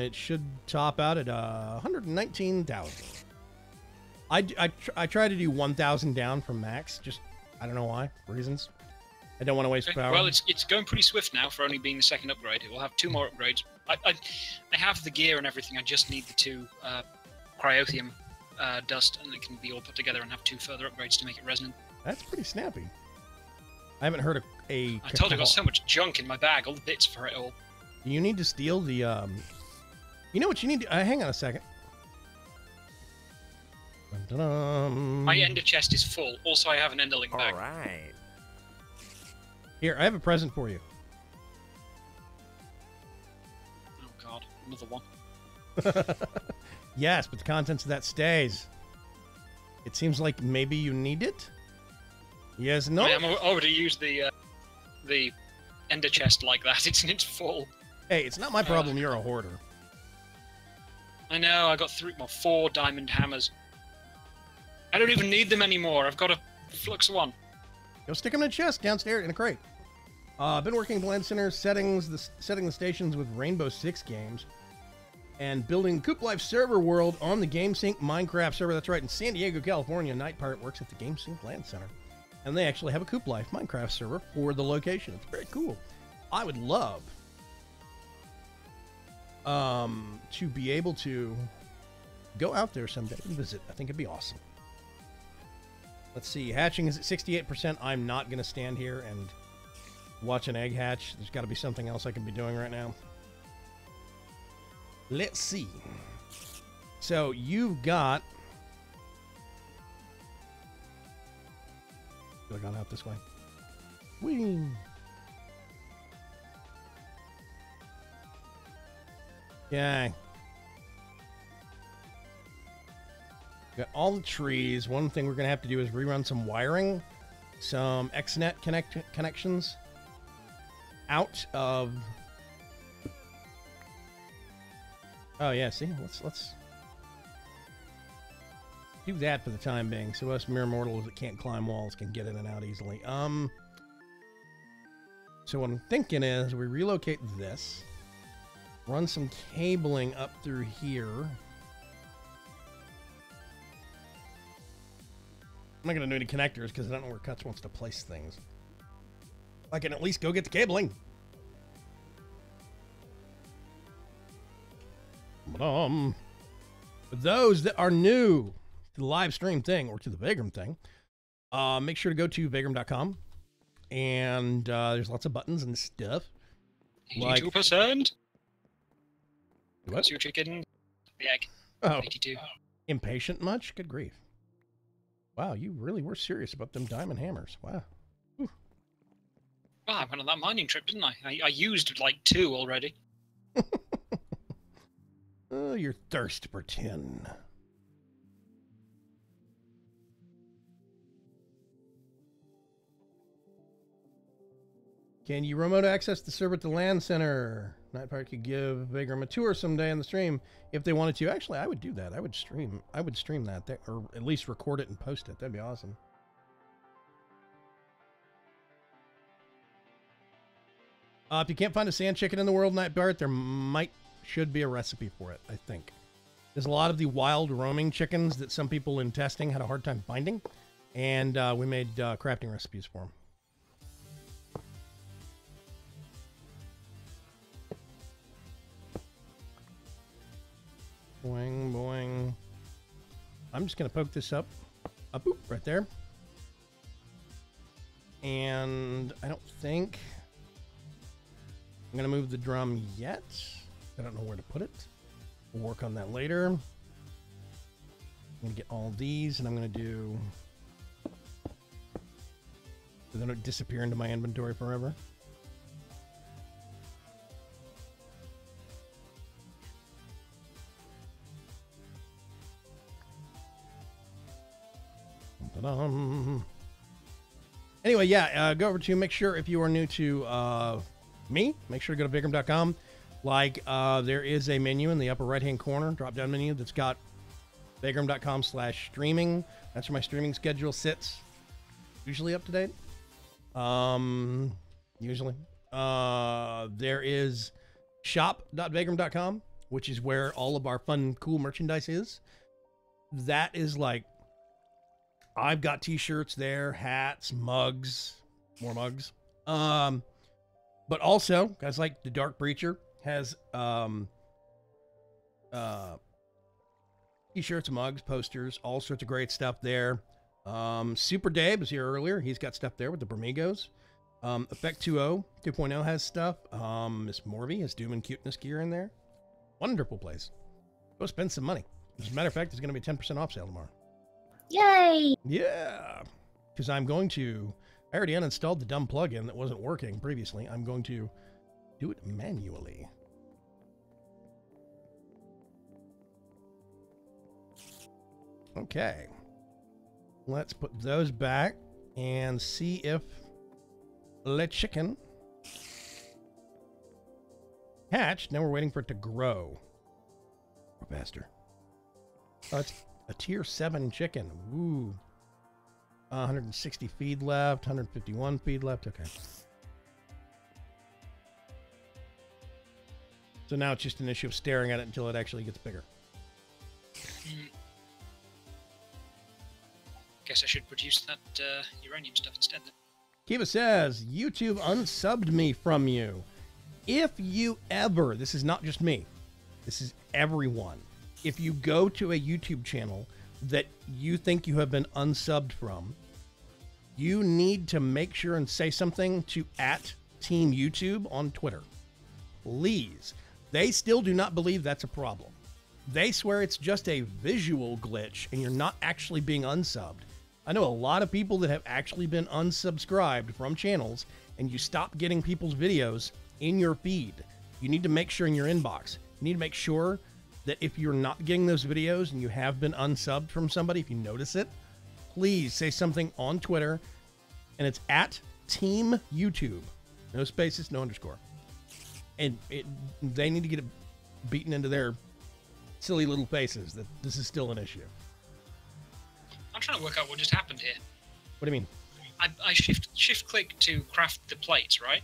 It should top out at 119,000. I try to do 1,000 down from max. Just I don't know why reasons. I don't want to waste power. Well, it's going pretty swift now for only being the second upgrade. It will have 2 more upgrades. I have the gear and everything. I just need the 2 cryothium dust, and it can be all put together and have 2 further upgrades to make it resonant. That's pretty snappy. I haven't heard a I told you I got so much junk in my bag, all the bits for it all. You need to steal the, You know what you need to... hang on a second. Dun-dun-dun. My ender chest is full. Also, I have an enderling bag. Alright. Here, I have a present for you. Oh god, another one. Yes, but the contents of that stays. It seems like maybe you need it? Yes, no? I'm already used the ender chest like that. It's full. Hey, it's not my problem you're a hoarder. I know, I got 4 diamond hammers. I don't even need them anymore. I've got a flux one. Go stick them in a chest downstairs in a crate. I've been working Blend Center setting the stations with Rainbow Six games and building Coop Life server world on the GameSync Minecraft server. That's right, in San Diego, California. Night Pirate works at the GameSync Land Center. And they actually have a Coop Life Minecraft server for the location. It's very cool. I would love to be able to go out there someday and visit. I think it'd be awesome. Let's see. Hatching is at 68%. I'm not going to stand here and watch an egg hatch. There's got to be something else I can be doing right now. Let's see. So you've got... Could have gone out this way. Whee! Okay. Got all the trees. One thing we're going to have to do is rerun some wiring, some XNet connections out of... Oh yeah, see, let's do that for the time being, so us mere mortals that can't climb walls can get in and out easily. So what I'm thinking is we relocate this, run some cabling up through here. I'm not going to do any connectors because I don't know where Cuts wants to place things. I can at least go get the cabling. For those that are new to the live stream thing or to the Vagram thing, make sure to go to vagram.com. And there's lots of buttons and stuff. 82%. What? What's your chicken? The egg. Oh, 82. impatient much? Good grief. Wow, you really were serious about them diamond hammers. Wow. Well, I went on that mining trip, didn't I? I used like 2 already. Oh, your thirst for tin. Can you remote access the server at the LAN center? Nightclub could give Vagram a tour someday on the stream if they wanted to. Actually, I would do that. I would stream that, or at least record it and post it. That'd be awesome. If you can't find a sand chicken in the world, Nightbart, there should be a recipe for it, I think. There's a lot of the wild roaming chickens that some people in testing had a hard time finding, and we made crafting recipes for them. Boing, boing. I'm just going to poke this up. Boop, right there. And I don't think I'm going to move the drum yet. I don't know where to put it. We'll work on that later. I'm going to get all these, and I'm going to do... so they don't disappear into my inventory forever. Anyway, yeah, go over to, make sure if you are new to me, make sure to go to vagram.com. Like, there is a menu in the upper right-hand corner, drop-down menu, that's got vagram.com/streaming. That's where my streaming schedule sits. Usually up to date. Usually. There is shop.vagram.com, which is where all of our fun, cool merchandise is. That is like, I've got t-shirts there, hats, mugs, more mugs. But also, guys like the Dark Preacher has t-shirts, mugs, posters, all sorts of great stuff there. Super Dave was here earlier. He's got stuff there with the Bermigos. Effect 2.0 has stuff. Miss Morvey has Doom and Cuteness gear in there. Wonderful place. Go spend some money. As a matter of fact, there's going to be a 10% off sale tomorrow. Yay! Yeah, because I already uninstalled the dumb plugin that wasn't working previously. I'm going to do it manually. Okay. Let's put those back and see if the chicken hatched. Now we're waiting for it to grow. Grow faster. Oh, it's a tier 7 chicken. Ooh. 160 feed left, 151 feed left. Okay. So now it's just an issue of staring at it until it actually gets bigger. Guess I should produce that uranium stuff instead then. Kiva says, YouTube unsubbed me from you. If you ever, this is not just me, this is everyone. If you go to a YouTube channel that you think you have been unsubbed from, you need to make sure and say something to @Team YouTube on Twitter. Please. They still do not believe that's a problem. They swear it's just a visual glitch and you're not actually being unsubbed. I know a lot of people that have actually been unsubscribed from channels, and you stop getting people's videos in your feed. You need to make sure in your inbox. You need to make sure that if you're not getting those videos and you have been unsubbed from somebody, if you notice it, please say something on Twitter, and it's @Team YouTube. No spaces, no underscore. And they need to get it beaten into their silly little faces that this is still an issue. I'm trying to work out what just happened here. What do you mean? I shift click to craft the plates, right?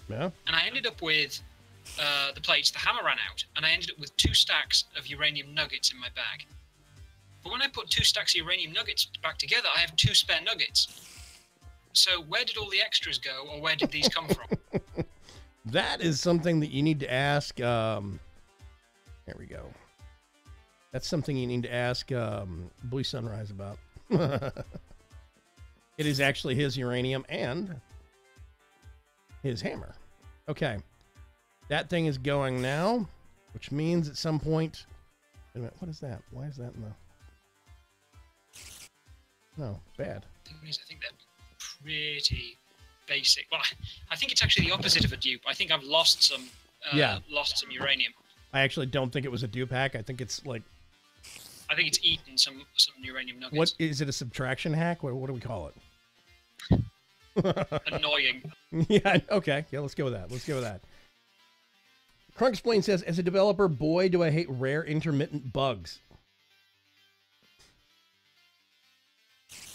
Yeah. And I ended up with the plates. The hammer ran out, and I ended up with 2 stacks of uranium nuggets in my bag. But when I put 2 stacks of uranium nuggets back together, I have 2 spare nuggets. So where did all the extras go, or where did these come from? That is something that you need to ask. There we go. That's something you need to ask Blue Sunrise about. It is actually his uranium and his hammer. Okay. That thing is going now, which means at some point... Wait a minute, what is that? Why is that in the... No, bad. I think they're pretty basic. Well, I think it's actually the opposite of a dupe. I think I've lost some uranium. I actually don't think it was a dupe hack. I think it's like... I think it's eaten some uranium nuggets. What is it, a subtraction hack? What do we call it? Annoying. Yeah, okay. Yeah, let's go with that. Let's go with that. Crunk Explain says, as a developer, boy, do I hate rare intermittent bugs.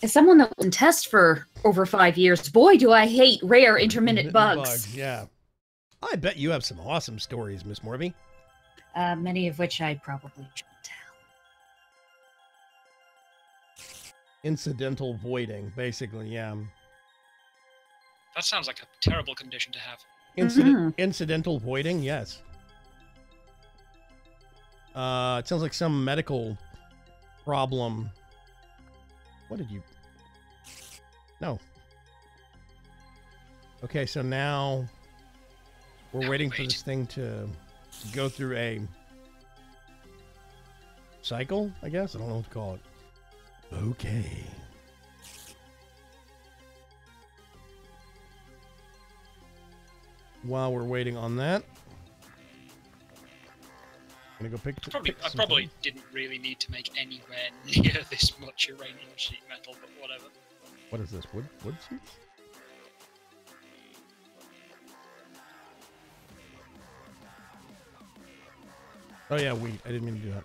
As someone that was in test for over 5 years, boy, do I hate rare intermittent bugs. Yeah. I bet you have some awesome stories, Miss Morby. Many of which I probably shouldn't tell. Incidental voiding, basically, yeah. That sounds like a terrible condition to have. Incidental voiding, yes. It sounds like some medical problem. What did you... No. Okay, so now we're waiting for this thing to go through a cycle, I guess? I don't know what to call it. Okay. While we're waiting on that, I'm gonna go pick. I probably didn't really need to make anywhere near this much uranium sheet metal, but whatever. What is this? Wood sheets? Oh yeah, wheat. I didn't mean to do that.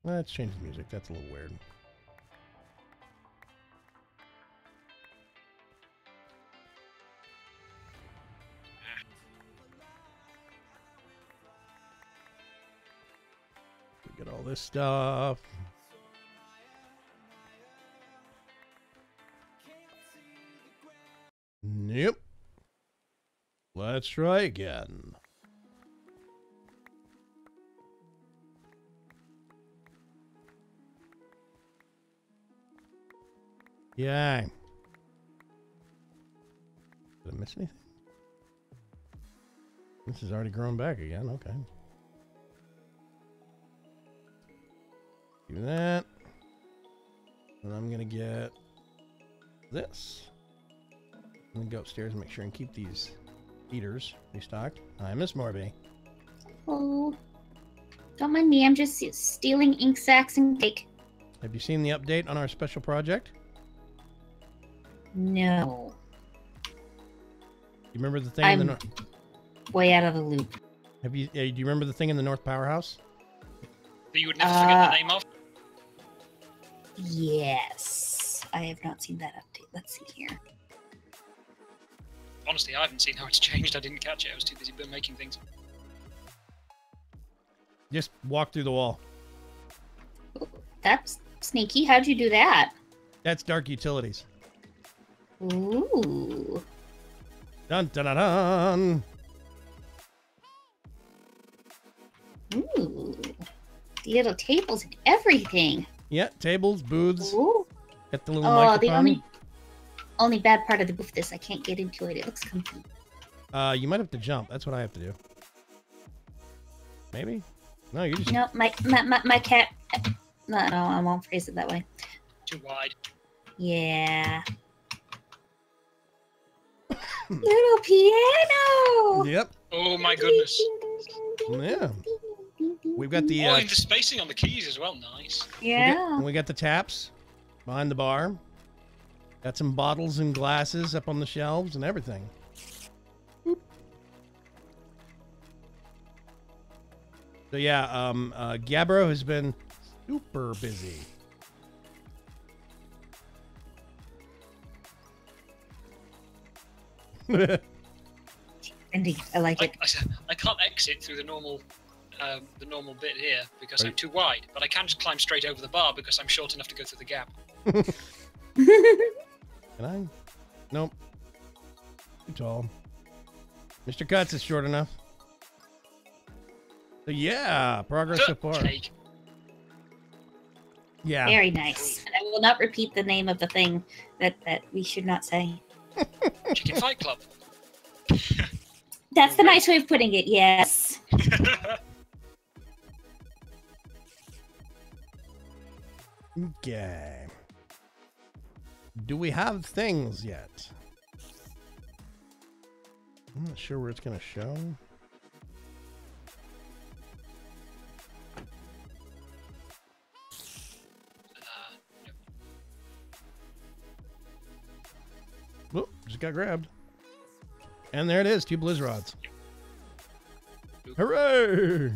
Let's change the music. That's a little weird. We get all this stuff. Yep. Let's try again. Yay. Did I miss anything? This has already grown back again. Okay. Do that. And I'm going to get this. I'm going to go upstairs and make sure and keep these heaters restocked. Hi, Miss Morby. Oh, don't mind me. I'm just stealing ink sacs and cake. Have you seen the update on our special project? No. You remember the thing I'm in the way out of the loop. Have you? Do you remember the thing in the North Powerhouse? That you would never forget the name of? Yes. I have not seen that update. Let's see here. Honestly, I haven't seen how it's changed. I didn't catch it. I was too busy making things. Just walk through the wall. That's sneaky. How'd you do that? That's Dark Utilities. Ooh. Dun dun dun dun. Ooh. The little tables and everything. Yeah, tables, booths. Ooh. Got the little Oh, microphone. the only bad part of the booth is I can't get into it. It looks comfy. You might have to jump. That's what I have to do. Maybe? No, you just... No, my cat... No, I won't phrase it that way. Too wide. Yeah. Little piano! Yep. Oh my goodness. Yeah. We've got the... Oh, and the spacing on the keys as well. Nice. Yeah. We got the taps behind the bar. Got some bottles and glasses up on the shelves and everything. Boop. So yeah, Gabbro has been super busy. Indeed, I like it. I can't exit through the normal bit here because I'm too wide, but I can just climb straight over the bar because I'm short enough to go through the gap. Can I? Nope. Too tall. Mr. Cuts is short enough. So yeah, progress so far. Cake. Yeah. Very nice. And I will not repeat the name of the thing that we should not say. Chicken Fight Club. That's the nice way of putting it, yes. Okay. Do we have things yet? I'm not sure where it's going to show. Whoop, just got grabbed. And there it is, 2 blizz rods. Hooray!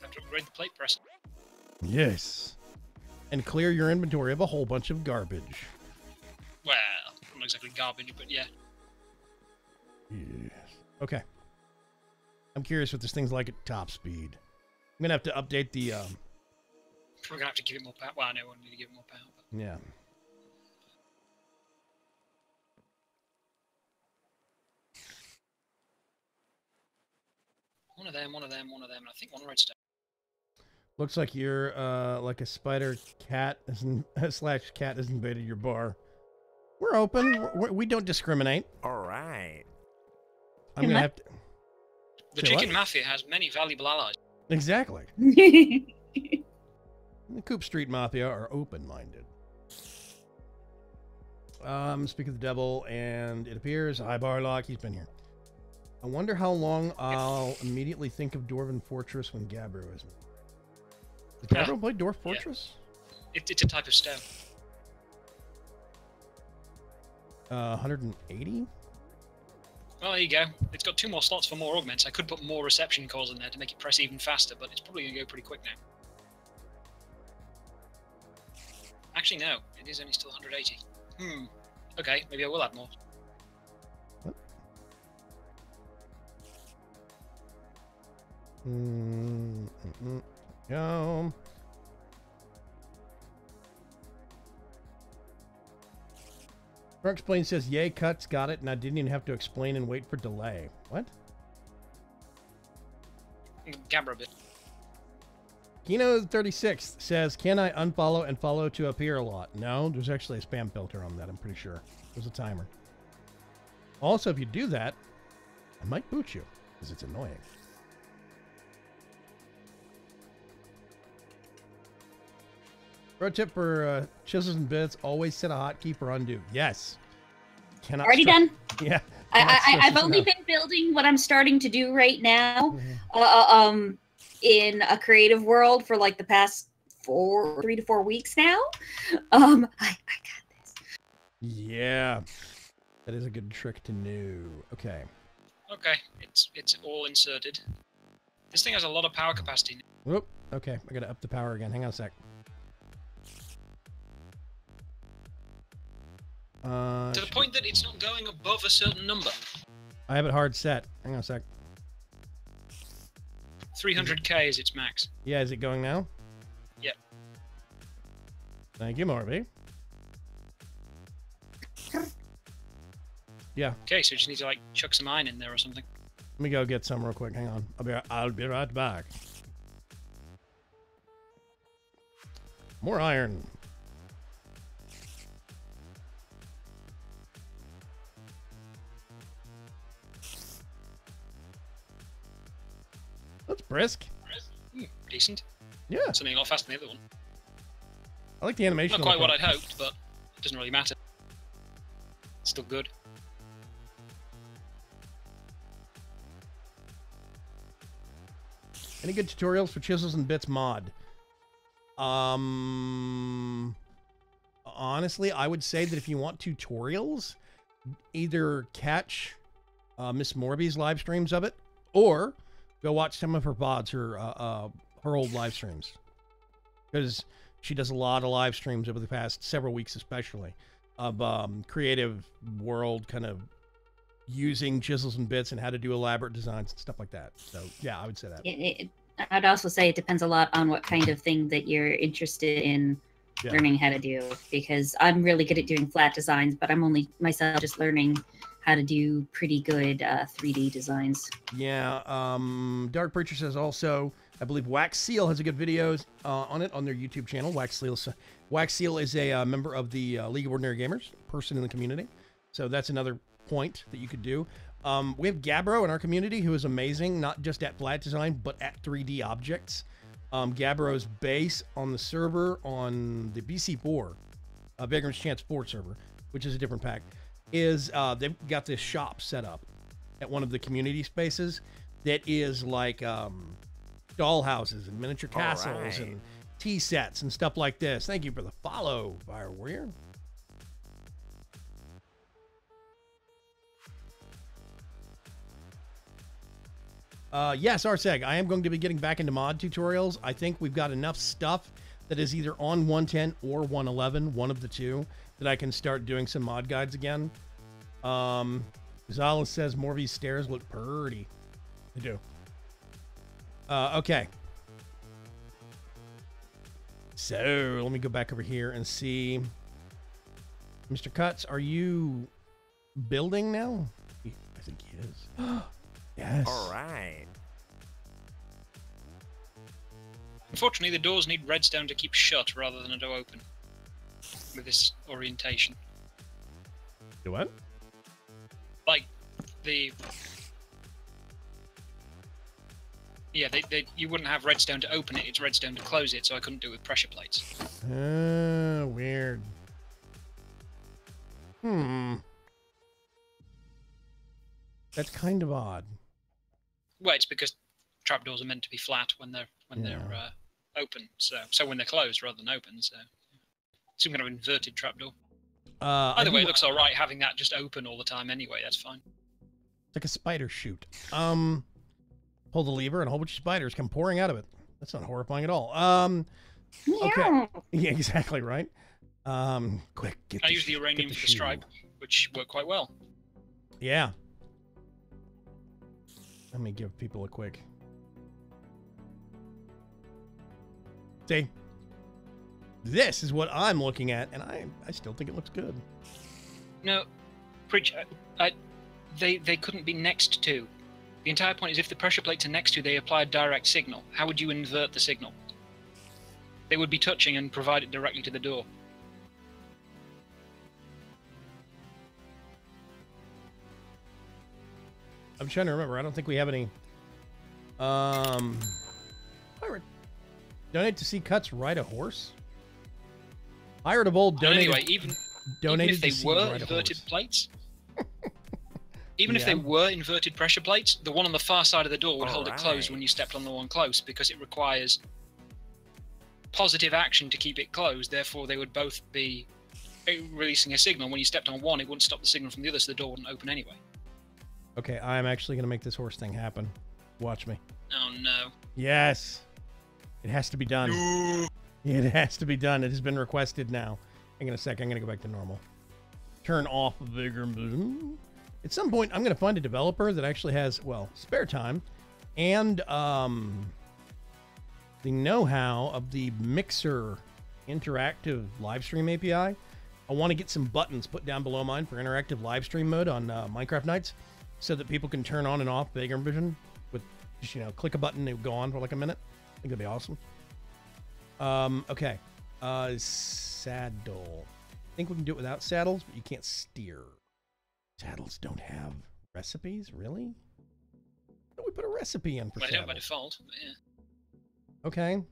Have to upgrade the plate press. Yes. And clear your inventory of a whole bunch of garbage. Well, not exactly garbage, but yeah. Yes. Okay. I'm curious what this thing's like at top speed. I'm gonna have to update the We're gonna have to give it more power. Well, I know we need to give it more power. But... yeah. One of them, and I think one redstone. Looks like you're like a spider cat slash cat has invaded your bar. We're open. We don't discriminate. All right. I'm gonna have to. The Say chicken what? mafia has many valuable allies. Exactly. The Coop Street Mafia are open-minded. Speak of the devil, and it appears hi Barlock. He's been here. I wonder how long I'll immediately think of Dwarven Fortress when Gabbro is. Did Gabbro play Dwarf Fortress? It's a type of stone. 180. Well, there you go. It's got 2 more slots for more augments. I could put more reception cores in there to make it press even faster, but it's probably going to go pretty quick now. Actually, no. It is only still 180. Okay, maybe I will add more. What? Go. Mark Explain says, yay, cuts, got it, and I didn't even have to explain and wait for delay. What? Gabbro bit. Kino36 says, can I unfollow and follow to appear a lot? No, there's actually a spam filter on that, I'm pretty sure. There's a timer. Also, if you do that, I might boot you, because it's annoying. Pro tip for chisels and bits, always set a hotkey for undo. Yes. Cannot Already done. Yeah. I've only been building what I'm starting to do right now. In a creative world for like the past 3 to 4 weeks now. I got this. Yeah. That is a good trick to know. Okay. Okay, it's all inserted. This thing has a lot of power capacity. Whoop. Okay, I gotta up the power again. Hang on a sec. To the point that it's not going above a certain number. I have it hard set. Hang on a sec. 300k is its max. Yeah, is it going now? Yep. Thank you, Morby. Yeah. Okay, so you just need to like chuck some iron in there or something. Let me go get some real quick. Hang on. I'll be right back. More iron. That's brisk. Decent. Yeah. Something a lot faster than the other one. I like the animation. Not quite what I'd hoped, but it doesn't really matter. It's still good. Any good tutorials for Chisels and Bits mod? Honestly, I would say that if you want tutorials, either catch Miss Morby's live streams of it, or go watch some of her VODs, her old live streams, because she does a lot of live streams over the past several weeks, especially of creative world kind of using chisels and bits and how to do elaborate designs and stuff like that. So yeah, I would say that. I'd also say it depends a lot on what kind of thing that you're interested in Yeah. learning how to do, because I'm really good at doing flat designs, but I'm only myself just learning how to do pretty good 3D designs. Yeah. Dark Preacher says also, I believe Wax Seal has a good videos on it on their YouTube channel. Wax Seal is a member of the League of Ordinary Gamers, person in the community. So that's another point that you could do. We have Gabbro in our community who is amazing, not just at flat design, but at 3D objects. Gabbro's base on the server on the BC4, Vagrant's Chance 4 server, which is a different pack, is they've got this shop set up at one of the community spaces that is like doll houses and miniature castles and tea sets and stuff like this. Thank you for the follow, Fire Warrior. Yes, Arseg, I am going to be getting back into mod tutorials. I think we've got enough stuff that is either on 110 or 111, one of the two, that I can start doing some mod guides again. Zala says Morvy's stairs look pretty. They do. Okay. So, let me go back over here and see. Mr. Cuts, are you building now? I think he is. Yes. All right. Unfortunately, the doors need redstone to keep shut rather than a door open with this orientation. Do what? Like, yeah, you wouldn't have redstone to open it, it's redstone to close it, so I couldn't do it with pressure plates. Weird. That's kind of odd. Well, it's because trapdoors are meant to be flat when they're open, so when they're closed rather than open, so some kind of inverted trapdoor. Either way, it looks all right having that just open all the time anyway. That's fine. It's like a spider chute. Pull the lever and a whole bunch of spiders come pouring out of it. That's not horrifying at all. Okay. Yeah, exactly right. Quick, I use the uranium for the stripe, which worked quite well. Yeah. Let me give people a quick. See? This is what I'm looking at, and I still think it looks good. No, Preacher, they couldn't be next to. The entire point is if the pressure plates are next to, they apply a direct signal. How would you invert the signal? They would be touching and provide it directly to the door. I'm trying to remember. I don't think we have any. Pirate. Donate to see Cuts ride a horse? Pirate of old donated. Anyway, even if they were inverted plates, even if they were inverted pressure plates, the one on the far side of the door would hold it closed when you stepped on the one close, because it requires positive action to keep it closed. Therefore, they would both be releasing a signal. When you stepped on one, it wouldn't stop the signal from the other, so the door wouldn't open anyway. Okay, I'm actually going to make this horse thing happen. Watch me. Oh, no. Yes. It has to be done. It has to be done. It has been requested now. Hang on a sec. I'm going to go back to normal. Turn off Vigor. At some point, I'm going to find a developer that actually has, well, spare time and the know-how of the Mixer interactive live stream API. I want to get some buttons put down below mine for interactive live stream mode on Minecraft nights, so that people can turn on and off Vagrant Vision with just, click a button, it will go on for like a minute. I think that'd be awesome. Okay. Saddle. I think we can do it without saddles, but you can't steer. Saddles don't have recipes, really? No, we put a recipe in for saddles. They don't by default, but yeah. Okay.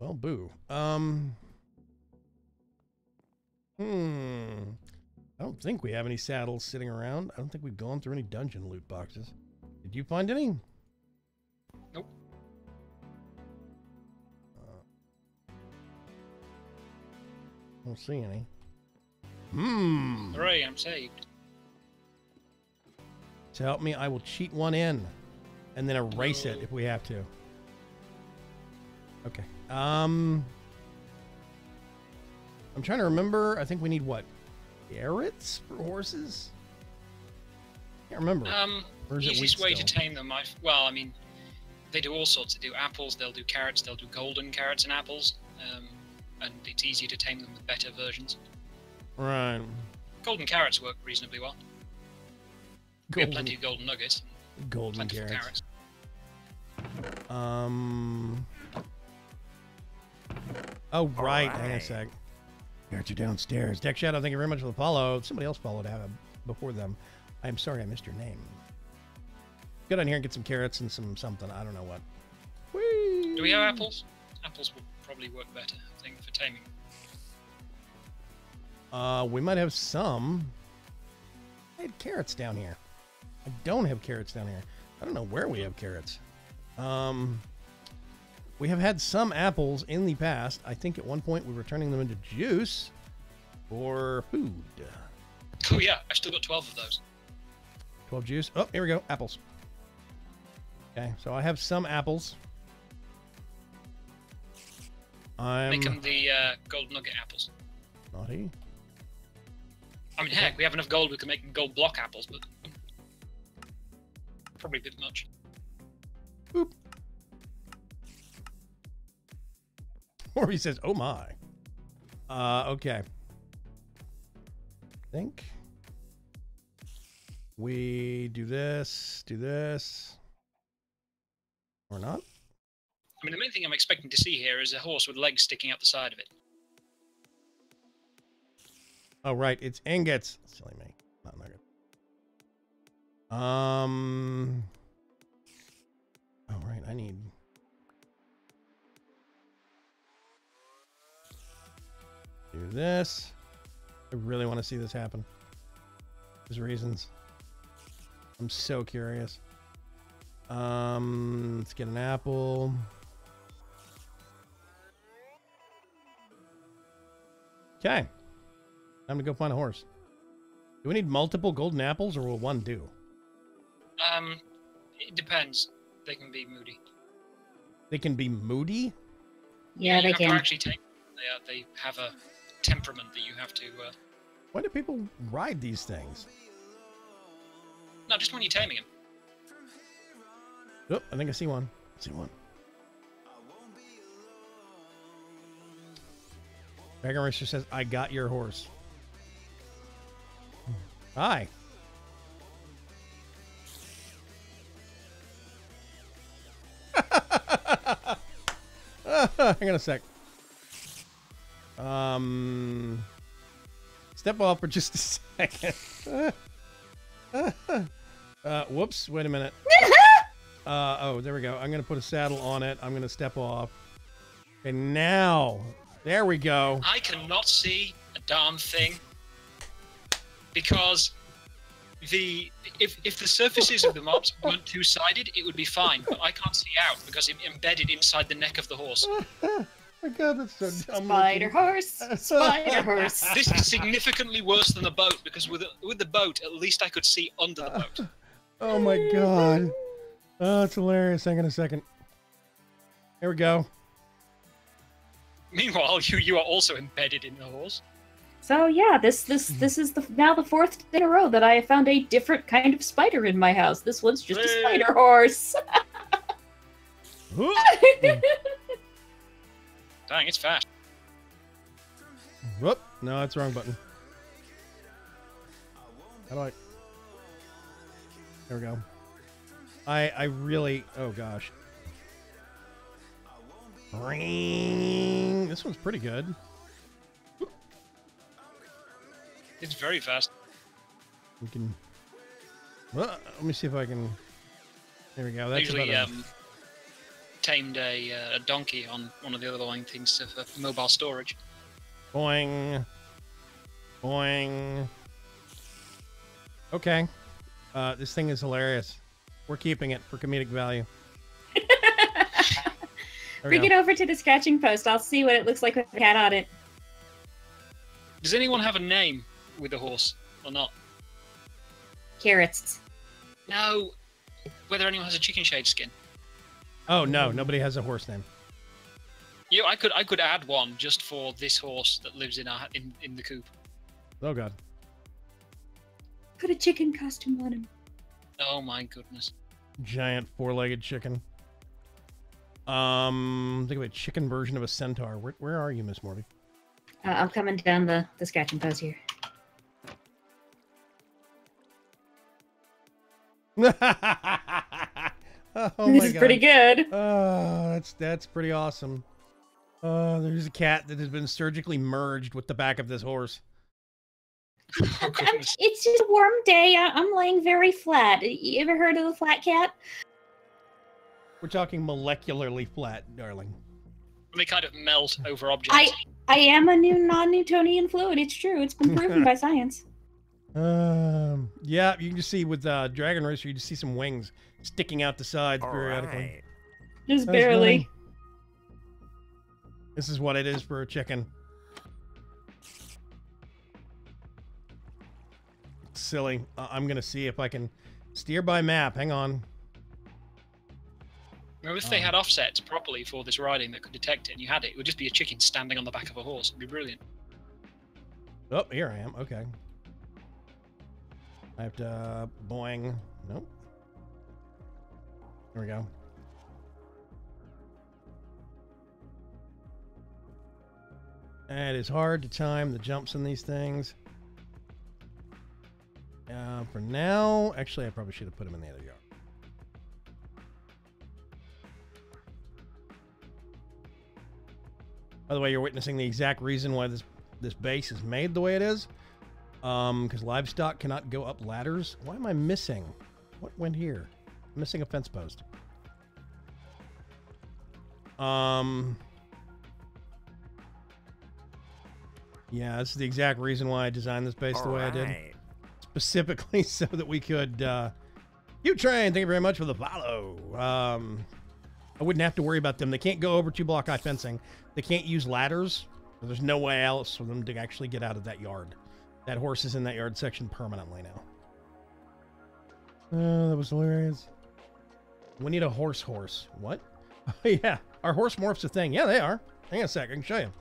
Well, boo. I don't think we have any saddles sitting around. I don't think we've gone through any dungeon loot boxes. Did you find any? Nope. Don't see any. Hooray, I'm saved. To help me, I will cheat one in and then erase it if we have to. Okay. I'm trying to remember. I think we need what? Carrots for horses? Can't remember. The easiest way to tame them, well, I mean, they do all sorts. They do apples, they'll do carrots, they'll do golden carrots and apples. and it's easier to tame them with better versions. Right. Golden carrots work reasonably well. We have plenty of golden nuggets. Golden Plentiful carrots. carrots. Oh, right. Hang on a Alright. sec. Carrots are downstairs. Deck Shadow, thank you very much for the follow. Somebody else followed before them. I'm sorry I missed your name. Get on here and get some carrots and some something. I don't know what. Whee! Do we have apples? Apples would probably work better, I think, for taming. We might have some. I had carrots down here. I don't have carrots down here. I don't know where we have carrots. We have had some apples in the past. I think at one point we were turning them into juice for food. Oh yeah, I've still got 12 of those. 12 juice. Oh, here we go. Apples. Okay, so I have some apples. Make them I'm the gold nugget apples. naughty. I mean, heck, we have enough gold, we can make gold block apples, but probably a bit much. Boop. Or he says, oh my. Okay. I think we do this, or not. I mean, the main thing I'm expecting to see here is a horse with legs sticking out the side of it. Oh, right. It's ingots. Silly me. Not nugget. Oh, right. I need. Do this. I really want to see this happen. There's reasons. I'm so curious. Let's get an apple. Okay. Time to go find a horse. Do we need multiple golden apples, or will one do? It depends. They can be moody. They can be moody? Yeah, you they have to can. actually take them. They have a temperament that you have to... Why do people ride these things? No, just when you're taming them. Oh, I think I see one. I see one. Dragon Racer says, I got your horse. Hi. Hang on a sec. Step off for just a second. Whoops, wait a minute. Oh, there we go. I'm going to put a saddle on it. I'm going to step off. Okay, now. There we go. I cannot see a darn thing because if the surfaces of the mobs weren't two-sided, it would be fine. But I can't see out because I'm embedded inside the neck of the horse. Oh my God, that's so dumb. Spider horse, spider horse. This is significantly worse than the boat because with the boat, at least I could see under the boat. Oh my God. Oh, it's hilarious. Hang on a second. Here we go. Meanwhile, you are also embedded in the horse. So yeah, this is now the fourth day in a row that I have found a different kind of spider in my house. This one's just a spider horse. Dang, it's fast. Whoop. No, that's the wrong button. How do I... There we go. I really... Oh, gosh. Ring. This one's pretty good. It's very fast. We can... Well, let me see if I can... There we go. I That's usually about tamed a donkey on one of the other line things for mobile storage. Boing. Boing. Okay. This thing is hilarious. We're keeping it for comedic value. Bring it over to the scratching post. I'll see what it looks like with a cat on it. Does anyone have a name with a horse or not? Carrots. No. Whether anyone has a chicken shade skin. Oh, no. Nobody has a horse name. Yeah, I could add one just for this horse that lives in the coop. Oh, God. Put a chicken costume on him. Oh my goodness. Giant four-legged chicken. Think of a chicken version of a centaur. Where are you, Miss Morby? I'm coming down the scratching post here. Oh This is pretty good. Oh, that's pretty awesome. There's a cat that has been surgically merged with the back of this horse. Oh, goodness. It's just a warm day. I'm laying very flat. You ever heard of the flat cat? We're talking molecularly flat, darling. They kind of melt over objects. I am a new non-Newtonian fluid. It's true. It's been proven by science. Yeah, you can just see with Dragon Racer, you just see some wings sticking out the sides All periodically. right. Just That's barely. funny. This is what it is for a chicken. It's silly. I'm gonna see if I can steer by map. Hang on. Remember, if they had offsets properly for this riding that could detect it, and you had it, it would just be a chicken standing on the back of a horse. It'd be brilliant. Oh, here I am. Okay. I have to boing. Nope. Here we go. And it is hard to time the jumps in these things. For now, actually, I probably should have put them in the other yard. By the way, you're witnessing the exact reason why this base is made the way it is. Because livestock cannot go up ladders. Why am I missing? What went here? I'm missing a fence post. Yeah, this is the exact reason why I designed this base the way I did. Alright. Specifically so that we could, U-Train, thank you very much for the follow. I wouldn't have to worry about them. They can't go over 2-block high fencing. They can't use ladders. There's no way else for them to actually get out of that yard. That horse is in that yard section permanently now. Oh, that was hilarious. We need a horse. What? Oh, yeah. Our horse morphs a thing. Yeah, they are. Hang on a sec. I can show you.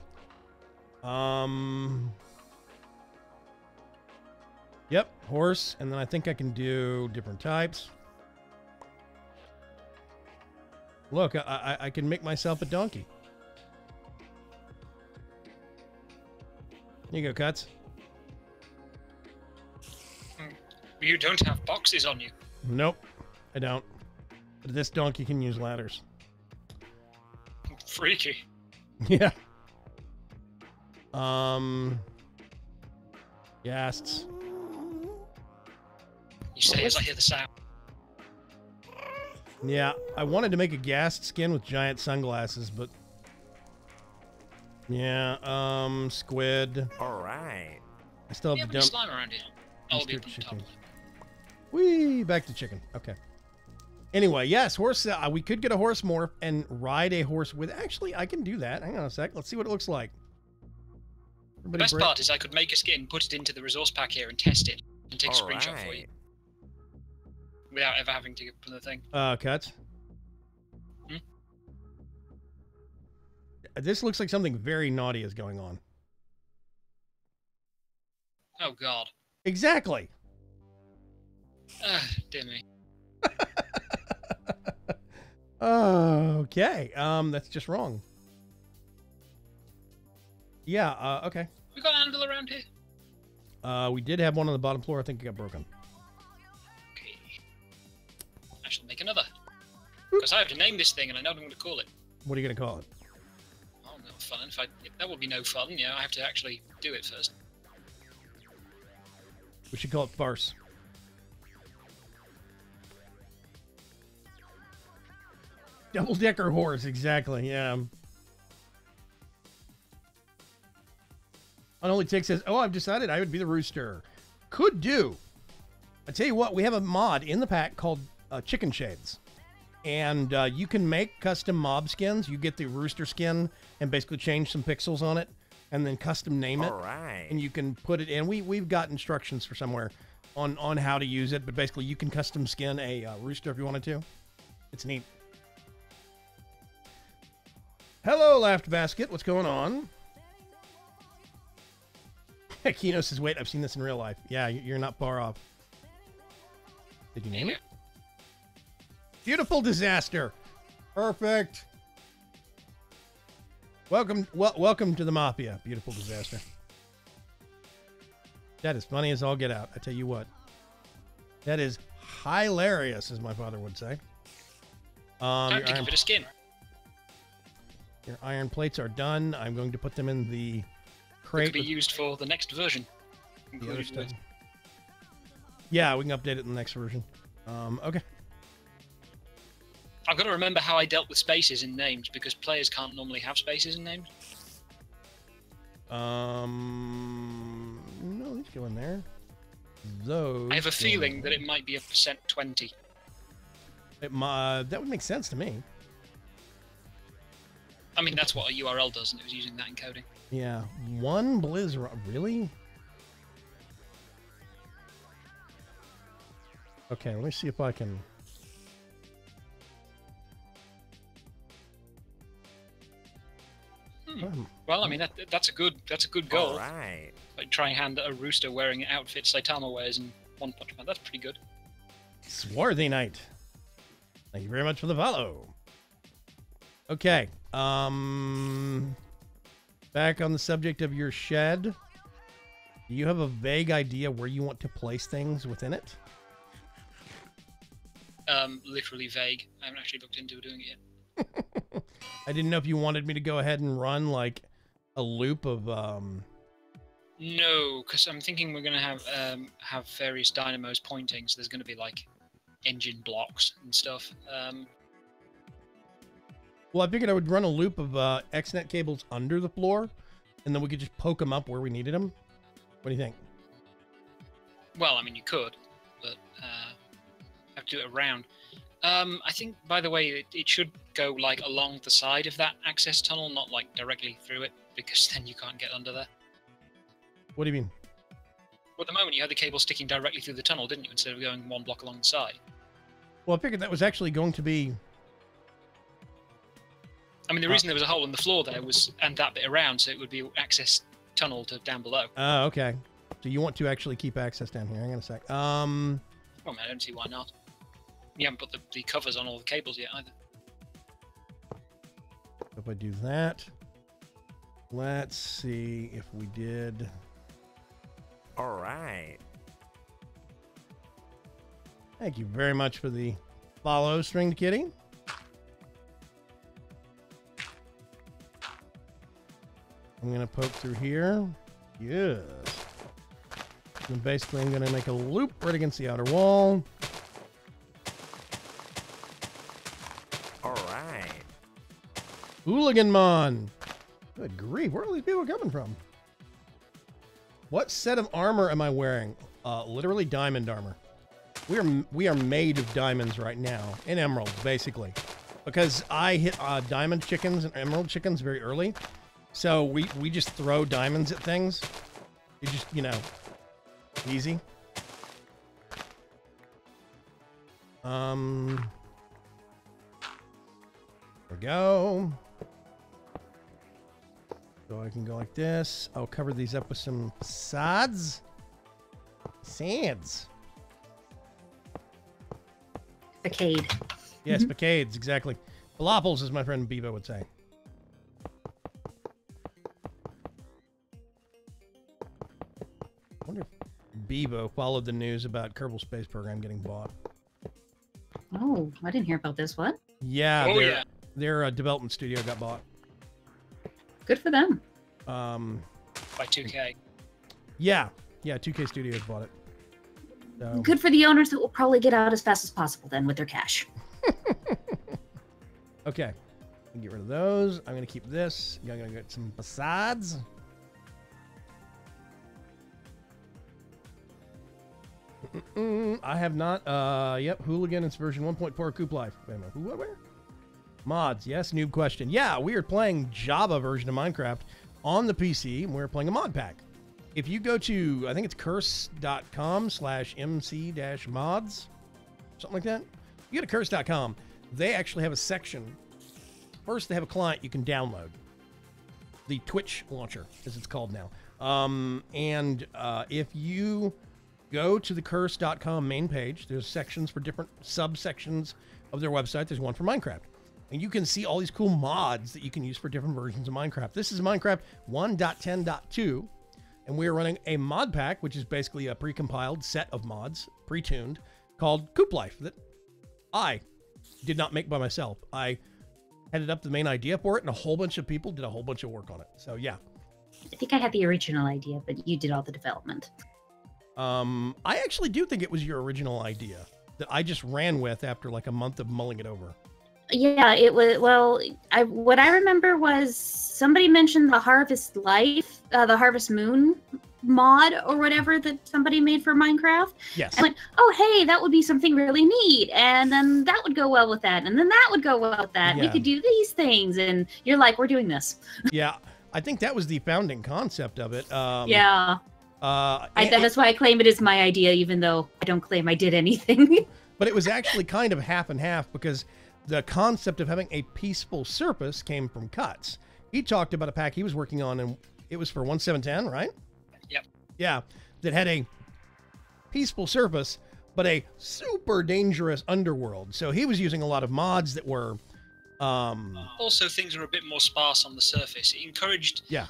Yep, horse. And then I think I can do different types. Look, I can make myself a donkey. Here you go, Cuts. You don't have boxes on you. Nope, I don't. But this donkey can use ladders. Freaky. Yeah. Yasts. You say as I hear the sound. Yeah, I wanted to make a ghast skin with giant sunglasses, but... Yeah, squid. Alright. I still Do you have have to any dump... slime around here? Oh, Mr. the top. Chicken. Whee! Back to chicken. Okay. Anyway, yes, horse. We could get a horse morph and ride a horse with... Actually, I can do that. Hang on a sec. Let's see what it looks like. The best part is I could make a skin, put it into the resource pack here, and test it, and take a screenshot for you. Alright. Without ever having to put the thing. Cuts. Hmm? This looks like something very naughty is going on. Oh, God. Exactly. Dear me. Okay. That's just wrong. Yeah, okay. We got an anvil around here? We did have one on the bottom floor. I think it got broken. Okay. I shall make another. Because I have to name this thing, and I know what I'm going to call it. What are you going to call it? Oh, no fun. That would be no fun. Yeah, I have to actually do it first. We should call it Farce. Double-decker horse, exactly, yeah. Unholy Tick says, oh, I've decided I would be the rooster. Could do. I tell you what, we have a mod in the pack called Chicken Shades. And you can make custom mob skins. You get the rooster skin and basically change some pixels on it and then custom name it. Alright. And you can put it in. We've got instructions for somewhere on how to use it, but basically you can custom skin a rooster if you wanted to. It's neat. Hello, Laughed Basket. What's going on? Kino says, wait, I've seen this in real life. Yeah, you're not far off. Did you name it? Beautiful Disaster. Perfect. Welcome to the Mafia. Beautiful disaster. That is funny as all get out. I tell you what. That is hilarious, as my father would say. Time to give it a skin. Your iron plates are done. I'm going to put them in the It crate. could be used for the next version. The other stuff. Yeah, we can update it in the next version. Okay. I've got to remember how I dealt with spaces in names because players can't normally have spaces in names. No, let's go in there. Those. I have a feeling that it might be a %20. That would make sense to me. I mean, that's what a URL does, and it was using that encoding. Yeah, one Blizz. Really? Okay, let me see if I can. Well, I mean, that's a good goal. All right. Like try and hand a rooster wearing an outfit Saitama wears in One Punch Man. That's pretty good. Swarthy Knight. Thank you very much for the follow. Okay. Back on the subject of your shed. Do you have a vague idea where you want to place things within it? Literally vague. I haven't actually looked into doing it yet. I didn't know if you wanted me to go ahead and run like a loop of No, because I'm thinking we're gonna have various dynamos pointing, so there's gonna be like engine blocks and stuff. Well, I figured I would run a loop of XNet cables under the floor, and then we could just poke them up where we needed them. What do you think? Well, I mean, you could, but have to do it around. I think, by the way, it should go like along the side of that access tunnel, not like directly through it, because then you can't get under there. What do you mean? Well, at the moment, you had the cable sticking directly through the tunnel, didn't you, instead of going one block along the side? Well, I figured that was actually going to be... I mean, the reason there was a hole in the floor there was, and that bit around, so it would be access tunnel to down below. Oh, okay. So you want to actually keep access down here. Hang on a sec. Well, man, I don't see why not. You haven't put the covers on all the cables yet, either. If I do that, let's see if we did... All right. Thank you very much for the follow, Stringed Kitty. I'm going to poke through here. Yes. And basically, I'm going to make a loop right against the outer wall. All right. Hooligan Mon. Good grief. Where are all these people coming from? What set of armor am I wearing? Literally diamond armor. We are made of diamonds right now. And emeralds, basically. Because I hit diamond chickens and emerald chickens very early. So we just throw diamonds at things. It just, you know, easy. There we go. So I can go like this. I'll cover these up with some facades. Sands. Facade. Yes, facades, exactly. Falafels, as my friend Bevo would say. I wonder if Bevo followed the news about Kerbal Space Program getting bought. Oh, I didn't hear about this. What? Yeah, Oh, their development studio got bought. Good for them. By 2K. Yeah, 2K Studios bought it. So. Good for the owners that will probably get out as fast as possible then with their cash. Okay, get rid of those. I'm gonna keep this. I'm gonna get some facades. I have not. Yep, Hooligan. It's version 1.4 Coop Life. Wait a minute. Who? What? Where? Mods. Yes. Noob question. Yeah, we are playing Java version of Minecraft on the PC, and we're playing a mod pack. If you go to, I think it's curse.com/mc-mods, something like that. You go to curse.com. They actually have a section. First, they have a client you can download. The Twitch launcher, as it's called now. If you go to the curse.com main page, there's sections for different subsections of their website. There's one for Minecraft. and you can see all these cool mods that you can use for different versions of Minecraft. This is Minecraft 1.10.2, and we're running a mod pack, which is basically a pre-compiled set of mods, pre-tuned, called Coop Life, that I did not make by myself. I headed up the main idea for it, and a whole bunch of people did a whole bunch of work on it. So yeah. I think I had the original idea, but you did all the development. I actually do think it was your original idea that I just ran with after like a month of mulling it over. Yeah, it was. Well, what I remember was somebody mentioned the Harvest Life, the Harvest Moon mod or whatever that somebody made for Minecraft. Yes. And I went, oh, hey, that would be something really neat. And then that would go well with that. And then that would go well with that. Yeah. We could do these things. And you're like, we're doing this. Yeah, I think that was the founding concept of it. Yeah. That's why I claim it is my idea, even though I don't claim I did anything. But it was actually kind of half and half, because the concept of having a peaceful surface came from Cuts. He talked about a pack he was working on, and it was for 1.7.10, right? Yep. Yeah, that had a peaceful surface, but a super dangerous underworld. So he was using a lot of mods that were... Also, things were a bit more sparse on the surface. It encouraged... Yeah.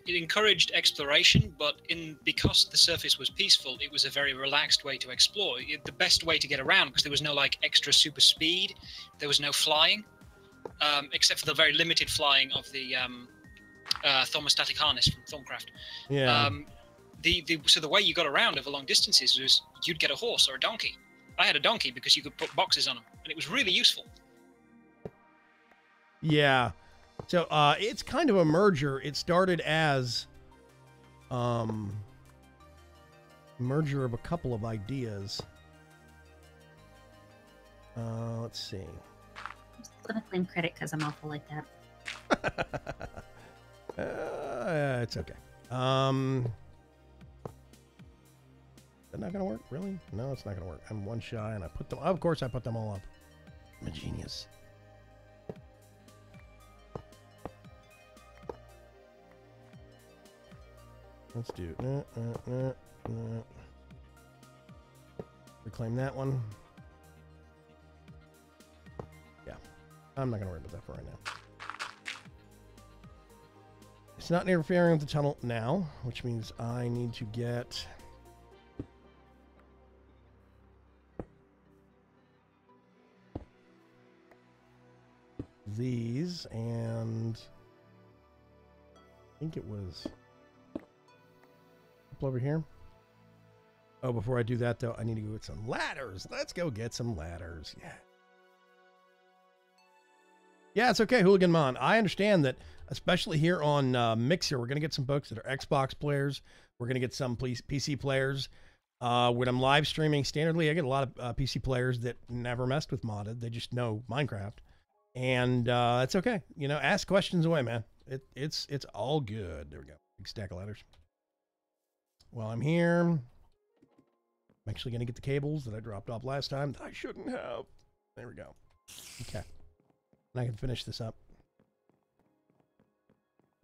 It encouraged exploration, but because the surface was peaceful, it was a very relaxed way to explore. The best way to get around, because there was no like extra super speed, there was no flying, except for the very limited flying of the thermostatic harness from Thorncraft. Yeah. So the way you got around over long distances was you'd get a horse or a donkey. I had a donkey because you could put boxes on them, and it was really useful. Yeah. So it's kind of a merger. It started as merger of a couple of ideas. Let's see. I'm just gonna claim credit because I'm awful like that. It's okay. Is that not gonna work? Really? No, it's not gonna work. I'm one shy, and I put them. Of course, I put them all up. I'm a genius. Let's do reclaim that one. Yeah, I'm not gonna worry about that for right now. It's not interfering with the tunnel now, which means I need to get these, and I think it was over here. Oh, before I do that though, I need to go get some ladders. Let's go get some ladders. Yeah. Yeah, it's okay, Hooligan Mon. I understand that, especially here on Mixer, we're going to get some folks that are Xbox players. We're going to get some PC players. When I'm live streaming standardly, I get a lot of PC players that never messed with modded. They just know Minecraft. And it's okay. You know, ask questions away, man. It's all good. There we go. Big stack of ladders. While I'm here, I'm actually going to get the cables that I dropped off last time that I shouldn't have. There we go. Okay. And I can finish this up.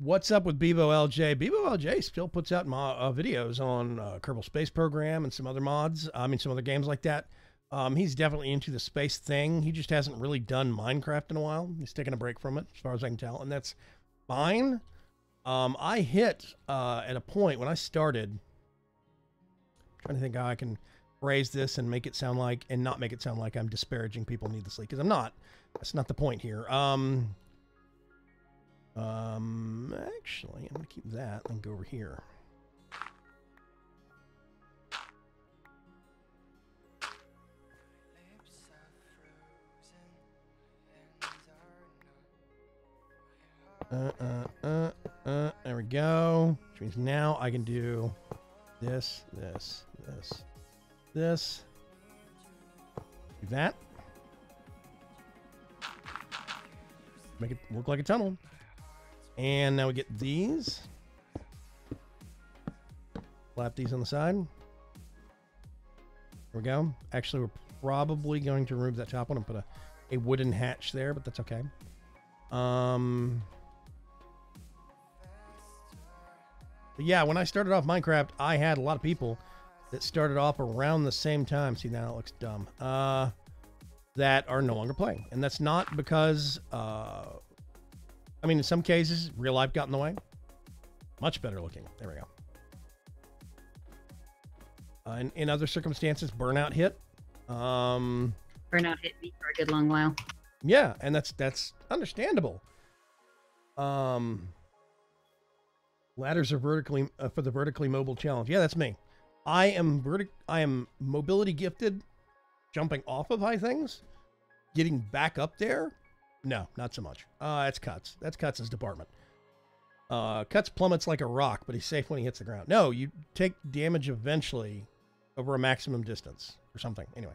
What's up with Bebo LJ? Bebo LJ still puts out videos on Kerbal Space Program and some other mods. I mean, some other games like that. He's definitely into the space thing. He just hasn't really done Minecraft in a while. He's taking a break from it, as far as I can tell, and that's fine. I hit at a point when I started... trying to think how I can phrase this and make it sound like, and not make it sound like I'm disparaging people needlessly, because I'm not. That's not the point here. Actually, I'm going to keep that and go over here. There we go. Which means now I can do this. Do that. Make it look like a tunnel. And now we get these. Flap these on the side. There we go. Actually, we're probably going to remove that top one and put a wooden hatch there, but that's okay. But yeah, when I started off Minecraft, I had a lot of people that started off around the same time. See, now it looks dumb. that are no longer playing. And that's not because, I mean, in some cases, real life got in the way. Much better looking. There we go. In other circumstances, burnout hit. Burnout hit me for a good long while. Yeah, and that's understandable. Ladders are vertically for the vertically mobile challenge. Yeah, that's me. I am mobility gifted, jumping off of high things, getting back up there. No, not so much. That's Cuts. That's Cuts' department. Cuts plummets like a rock, but he's safe when he hits the ground. No, you take damage eventually over a maximum distance or something. Anyway.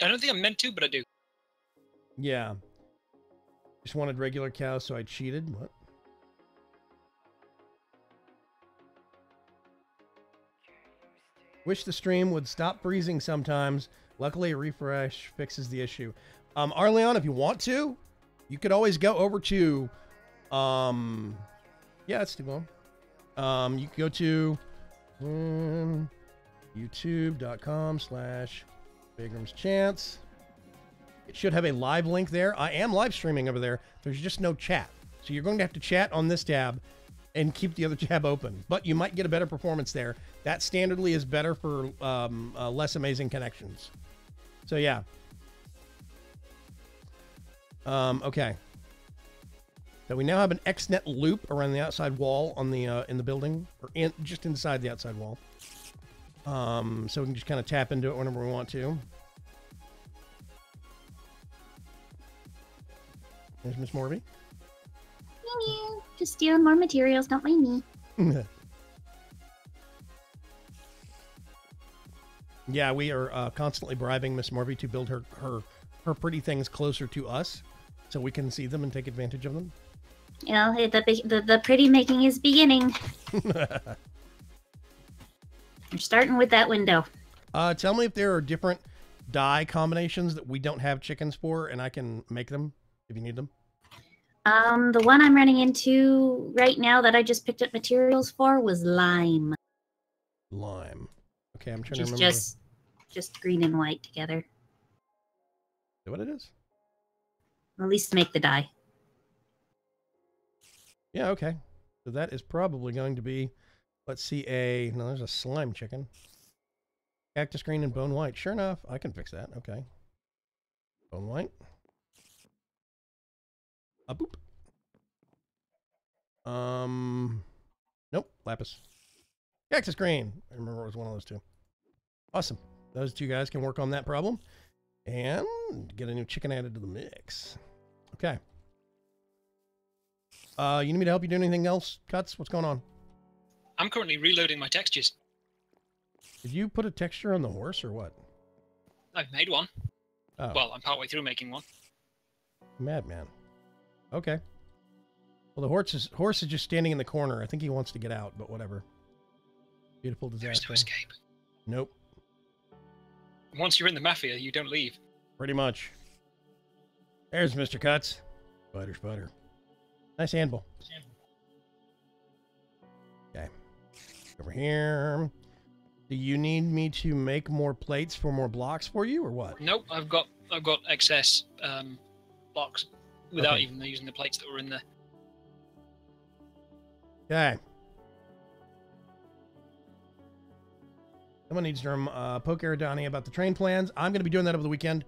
I don't think I'm meant to, but I do. Yeah. Just wanted regular cows, so I cheated. What? Wish the stream would stop freezing sometimes. Luckily, a refresh fixes the issue. Arleon, if you want to, you could always go over to, yeah, it's too long. You could go to youtube.com/BigramsChance. It should have a live link there. I am live streaming over there. There's just no chat. So you're going to have to chat on this tab and keep the other tab open. But you might get a better performance there. That standardly is better for less amazing connections. So yeah. Okay. So we now have an XNet loop around the outside wall on the in the building, or just inside the outside wall. So we can just kind of tap into it whenever we want to. There's Miss Morby. Just stealing more materials, don't mind me. Yeah, we are constantly bribing Miss Morby to build her pretty things closer to us, so we can see them and take advantage of them. You know, the pretty making is beginning. You're starting with that window. Tell me if there are different dye combinations that we don't have chickens for, and I can make them if you need them. The one I'm running into right now that I just picked up materials for was lime. Lime. Okay, I'm trying to remember. Just green and white together. Is that what it is? At least to make the dye. Yeah, okay. So that is probably going to be, let's see, no, there's a slime chicken. Cactus green and bone white. Sure enough, I can fix that. Okay. Bone white. A boop. Nope, lapis. Cactus green. I remember it was one of those two. Awesome. Those two guys can work on that problem and get a new chicken added to the mix. Okay. You need me to help you do anything else, Cuts? What's going on? I'm currently reloading my textures. Did you put a texture on the horse or what? I've made one. Oh. Well, I'm partway through making one. Madman. Okay. Well, the horse is just standing in the corner. I think he wants to get out, but whatever. Beautiful disaster. There's no escape. Nope. Once you're in the mafia, you don't leave. Pretty much. There's Mr. Cuts. Spider. Nice handle. Okay. Over here. Do you need me to make more plates for more blocks for you, or what? Nope, I've got excess blocks without Okay. even using the plates that were in there. Okay. Someone needs to poke Aridani about the train plans. I'm going to be doing that over the weekend.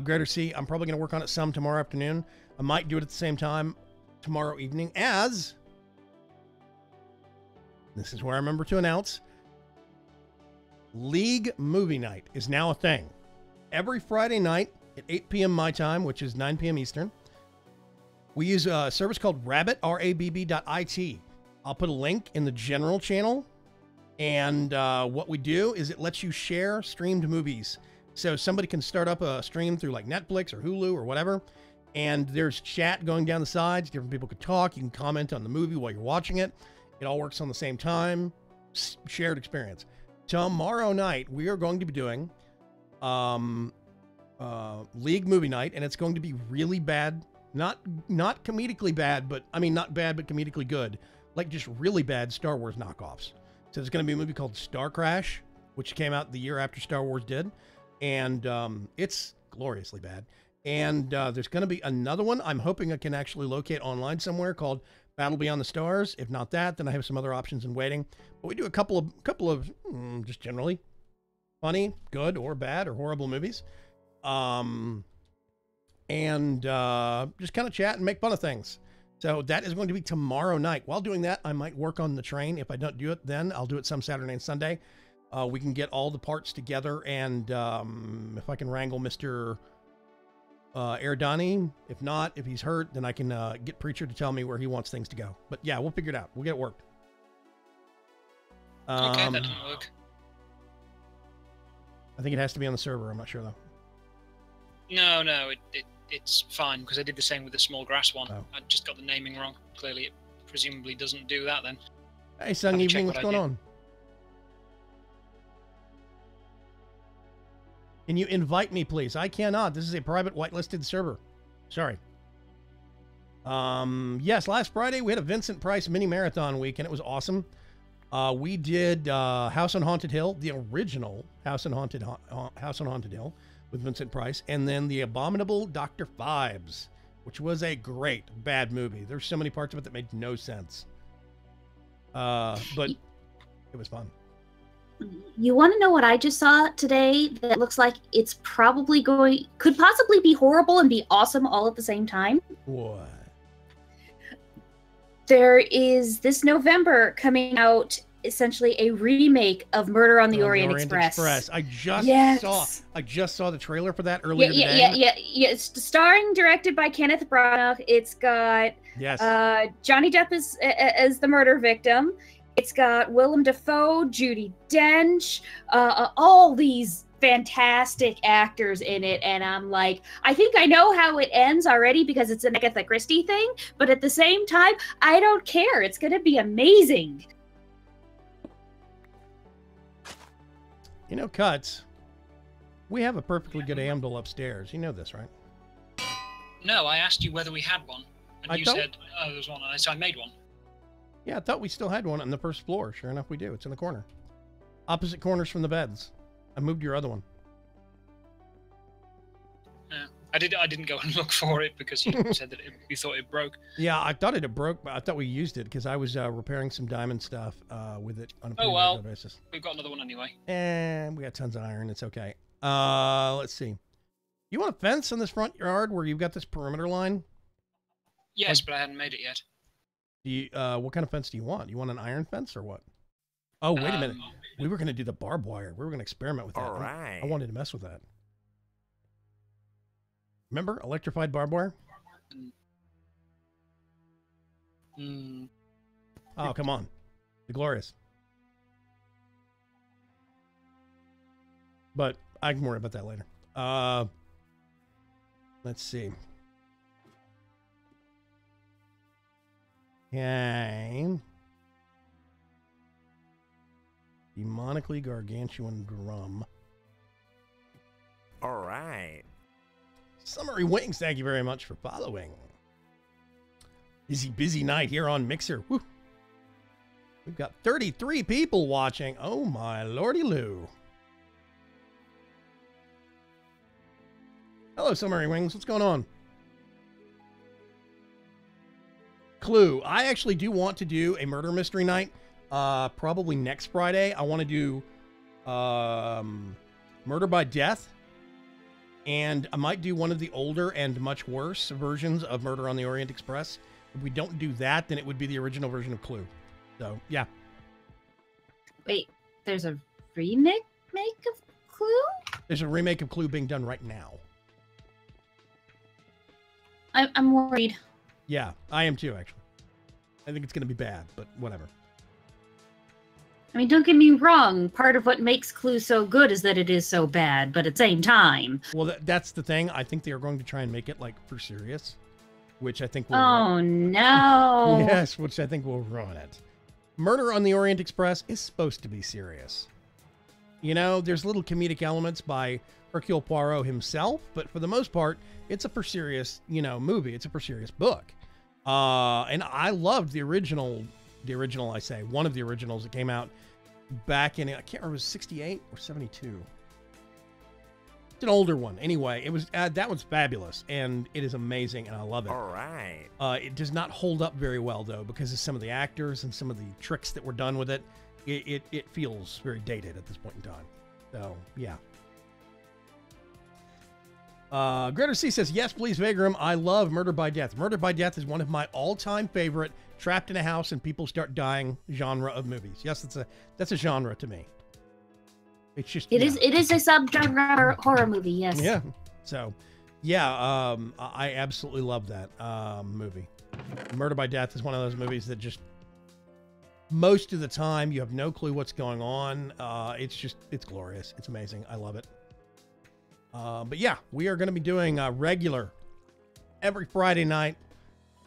Greater C, I'm probably going to work on it some tomorrow afternoon. I might do it at the same time tomorrow evening, as this is where I remember to announce League Movie Night is now a thing. Every Friday night at 8 p.m. my time, which is 9 p.m. Eastern, we use a service called Rabbit, RABB.IT. I'll put a link in the general channel, and what we do is it lets you share streamed movies. So somebody can start up a stream through like Netflix or Hulu or whatever, and there's chat going down the sides. Different people can talk. You can comment on the movie while you're watching it. It all works on the same time. Shared experience. Tomorrow night, we are going to be doing League Movie Night, and it's going to be really bad. Not comedically bad, but I mean not bad, but comedically good. Like just really bad Star Wars knockoffs. So there's going to be a movie called Star Crash, which came out the year after Star Wars did, and it's gloriously bad. And there's going to be another one I'm hoping I can actually locate online somewhere called Battle Beyond the Stars. If not that, then I have some other options in waiting. But we do a couple of just generally funny, good or bad or horrible movies. And just kind of chat and make fun of things. So that is going to be tomorrow night. While doing that, I might work on the train. If I don't do it, then I'll do it some Saturday and Sunday. We can get all the parts together, and if I can wrangle Mr. Erdani. If not, if he's hurt, then I can get Preacher to tell me where he wants things to go. But yeah, we'll figure it out. We'll get it worked. Okay, that didn't work. I think it has to be on the server. I'm not sure, though. No, it's fine, because I did the same with the small grass one. Oh. I just got the naming wrong. Clearly, it presumably doesn't do that then. Hey, Sung Evening, what's going on? Can you invite me, please? I cannot. This is a private whitelisted server. Sorry. Yes, last Friday we had a Vincent Price mini marathon week, and it was awesome. We did House on Haunted Hill, the original House on Haunted Hill with Vincent Price, and then The Abominable Dr. Phibes, which was a great bad movie. There's so many parts of it that made no sense. But it was fun. You want to know what I just saw today that looks like it's probably could possibly be horrible and be awesome all at the same time? What? There is this November coming out essentially a remake of Murder on the Orient Express. I just saw the trailer for that earlier today. Yeah. It's starring, directed by Kenneth Branagh. It's got Johnny Depp as the murder victim. It's got Willem Dafoe, Judi Dench, all these fantastic actors in it, and I'm like, I think I know how it ends already because it's an Agatha Christie thing, but at the same time, I don't care. It's going to be amazing. You know, Cuts, we have a perfectly good Amdal upstairs. You know this, right? No, I asked you whether we had one, and you said, oh, there's one, so I made one. Yeah, I thought we still had one on the first floor. Sure enough, we do. It's in the corner. Opposite corners from the beds. I moved your other one. Yeah, I didn't go and look for it because you said that you thought it broke. Yeah, I thought it broke, but I thought we used it because I was repairing some diamond stuff with it on a pretty regular basis. We've got another one anyway. And we got tons of iron. It's okay. Let's see. You want a fence in this front yard where you've got this perimeter line? Yes, but I hadn't made it yet. What kind of fence do you want? You want an iron fence or what? Oh, wait a minute. We were going to do the barbed wire. We were going to experiment with that. All right. I wanted to mess with that. Remember electrified barbed wire? Oh, come on. The glorious. But I can worry about that later. Let's see. Okay. Demonically gargantuan drum. All right. Summery Wings, thank you very much for following. Busy night here on Mixer. Woo. We've got 33 people watching. Oh my lordy loo. Hello, Summery Wings. What's going on? Clue. I actually do want to do a murder mystery night. Probably next Friday. I want to do Murder by Death. And I might do one of the older and much worse versions of Murder on the Orient Express. If we don't do that, then it would be the original version of Clue. So, yeah. Wait, there's a remake of Clue? There's a remake of Clue being done right now. I'm worried. Yeah, I am too, actually. I think it's going to be bad, but whatever. I mean, don't get me wrong. Part of what makes Clue so good is that it is so bad, but at the same time... Well, that's the thing. I think they are going to try and make it, like, for serious, which I think will... Oh, no! Yes, which I think will ruin it. Murder on the Orient Express is supposed to be serious. You know, there's little comedic elements by Hercule Poirot himself, but for the most part, it's a for serious, movie. It's a for serious book. And I loved the original, I say, one of the originals that came out back in, I can't remember, it was 68 or 72. It's an older one. Anyway, it was that one's fabulous, and it is amazing, and I love it. All right. It does not hold up very well, though, because of some of the actors and some of the tricks that were done with it. It feels very dated at this point in time. So, yeah. Greater C says, yes, please, Vagram. I love Murder by Death. Murder by Death is one of my all-time favorite trapped in a house and people start dying genre of movies. Yes, that's a genre to me. It's just it is a subgenre horror movie. Yes. Yeah. So, yeah, I absolutely love that movie. Murder by Death is one of those movies that just most of the time you have no clue what's going on. It's glorious. It's amazing. I love it. But yeah, we are going to be doing regular every Friday night.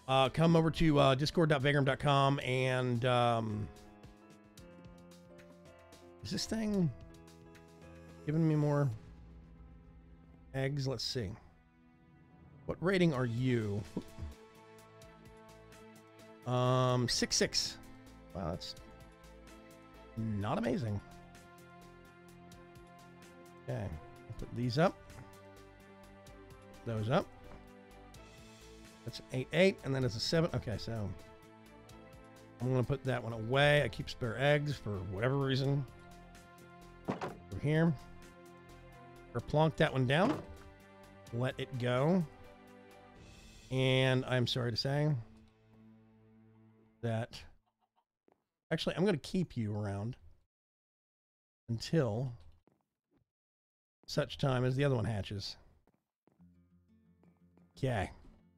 Come over to discord.vagram.com and is this thing giving me more eggs? Let's see. What rating are you? 6.6. Wow, that's not amazing. Okay. Put these up. Those up. That's an 8.8, and then it's a 7. Okay, so I'm going to put that one away. I keep spare eggs for whatever reason. Over here. Or plonk that one down. Let it go. And I'm sorry to say that actually I'm going to keep you around until such time as the other one hatches. Okay.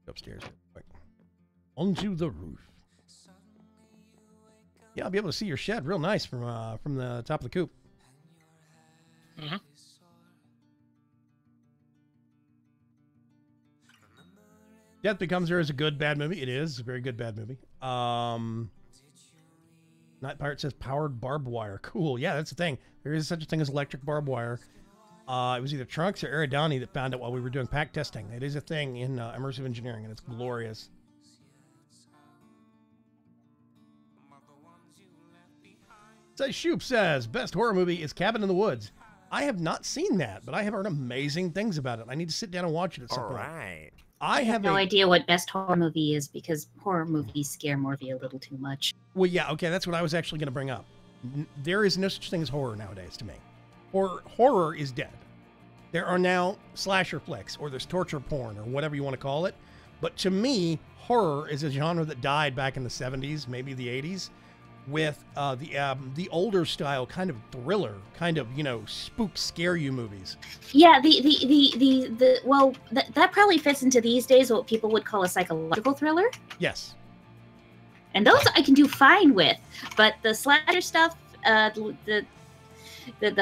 Go upstairs. Quick. Onto the roof. Yeah, I'll be able to see your shed real nice from the top of the coop. Mm-hmm. Death Becomes Her is a good bad movie. It is a very good bad movie. Night Pirate says powered barbed wire. Cool. Yeah, that's the thing. There is such a thing as electric barbed wire. It was either Trunks or Eridani that found it while we were doing pack testing. It is a thing in immersive engineering, and it's glorious. So Shoop says, best horror movie is Cabin in the Woods. I have not seen that, but I have heard amazing things about it. I need to sit down and watch it at some point. Right. I have no idea what best horror movie is because horror movies scare Morphy a little too much. Well, yeah, okay, that's what I was actually going to bring up. There is no such thing as horror nowadays to me. Horror is dead. There are now slasher flicks, or there's torture porn, or whatever you want to call it. But to me, horror is a genre that died back in the 70s, maybe the 80s, with the older style kind of thriller, kind of, spook scare you movies. Yeah, that probably fits into these days what people would call a psychological thriller. Yes. And those I can do fine with, but the slasher stuff, the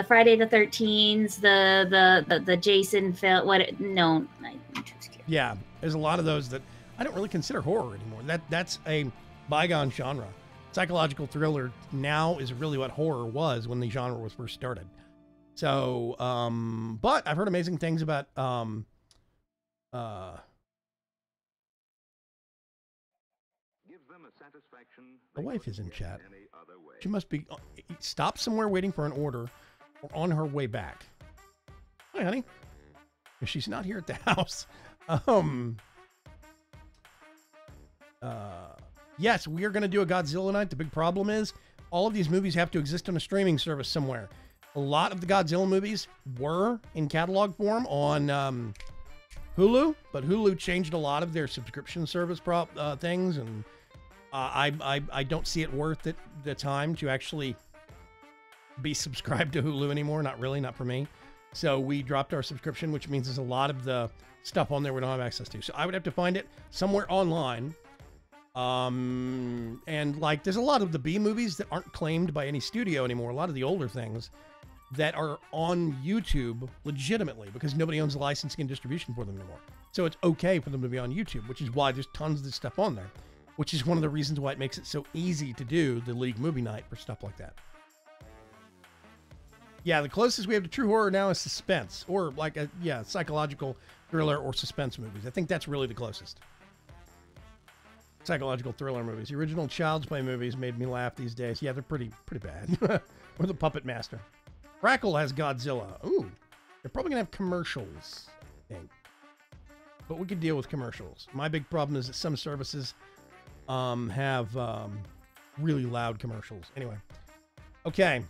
Friday the 13th, the Jason film, no, I'm too scared. Yeah, there's a lot of those that I don't really consider horror anymore. That's a bygone genre. Psychological thriller now is really what horror was when the genre was first started. So, but I've heard amazing things about the wife is in chat. She must be stopped somewhere waiting for an order or on her way back. Hi, honey. She's not here at the house. Yes, we are going to do a Godzilla night. The big problem is all of these movies have to exist on a streaming service somewhere. A lot of the Godzilla movies were in catalog form on Hulu, but Hulu changed a lot of their subscription service things, and I don't see it worth it the time to actually be subscribed to Hulu anymore. Not really, not for me. So we dropped our subscription, which means there's a lot of the stuff on there we don't have access to. So I would have to find it somewhere online. And like, there's a lot of the B movies that aren't claimed by any studio anymore. A lot of the older things that are on YouTube legitimately because nobody owns the licensing and distribution for them anymore. So it's okay for them to be on YouTube, which is why there's tons of this stuff on there, which is one of the reasons why it makes it so easy to do the League movie night for stuff like that. Yeah, the closest we have to true horror now is suspense, or like a psychological thriller or suspense movies. I think that's really the closest. Psychological thriller movies. The original Child's Play movies made me laugh these days. Yeah, they're pretty bad. Or The Puppet Master. Crackle has Godzilla. Ooh. They're probably gonna have commercials, I think. But we could deal with commercials. My big problem is that some services have really loud commercials. Anyway, okay.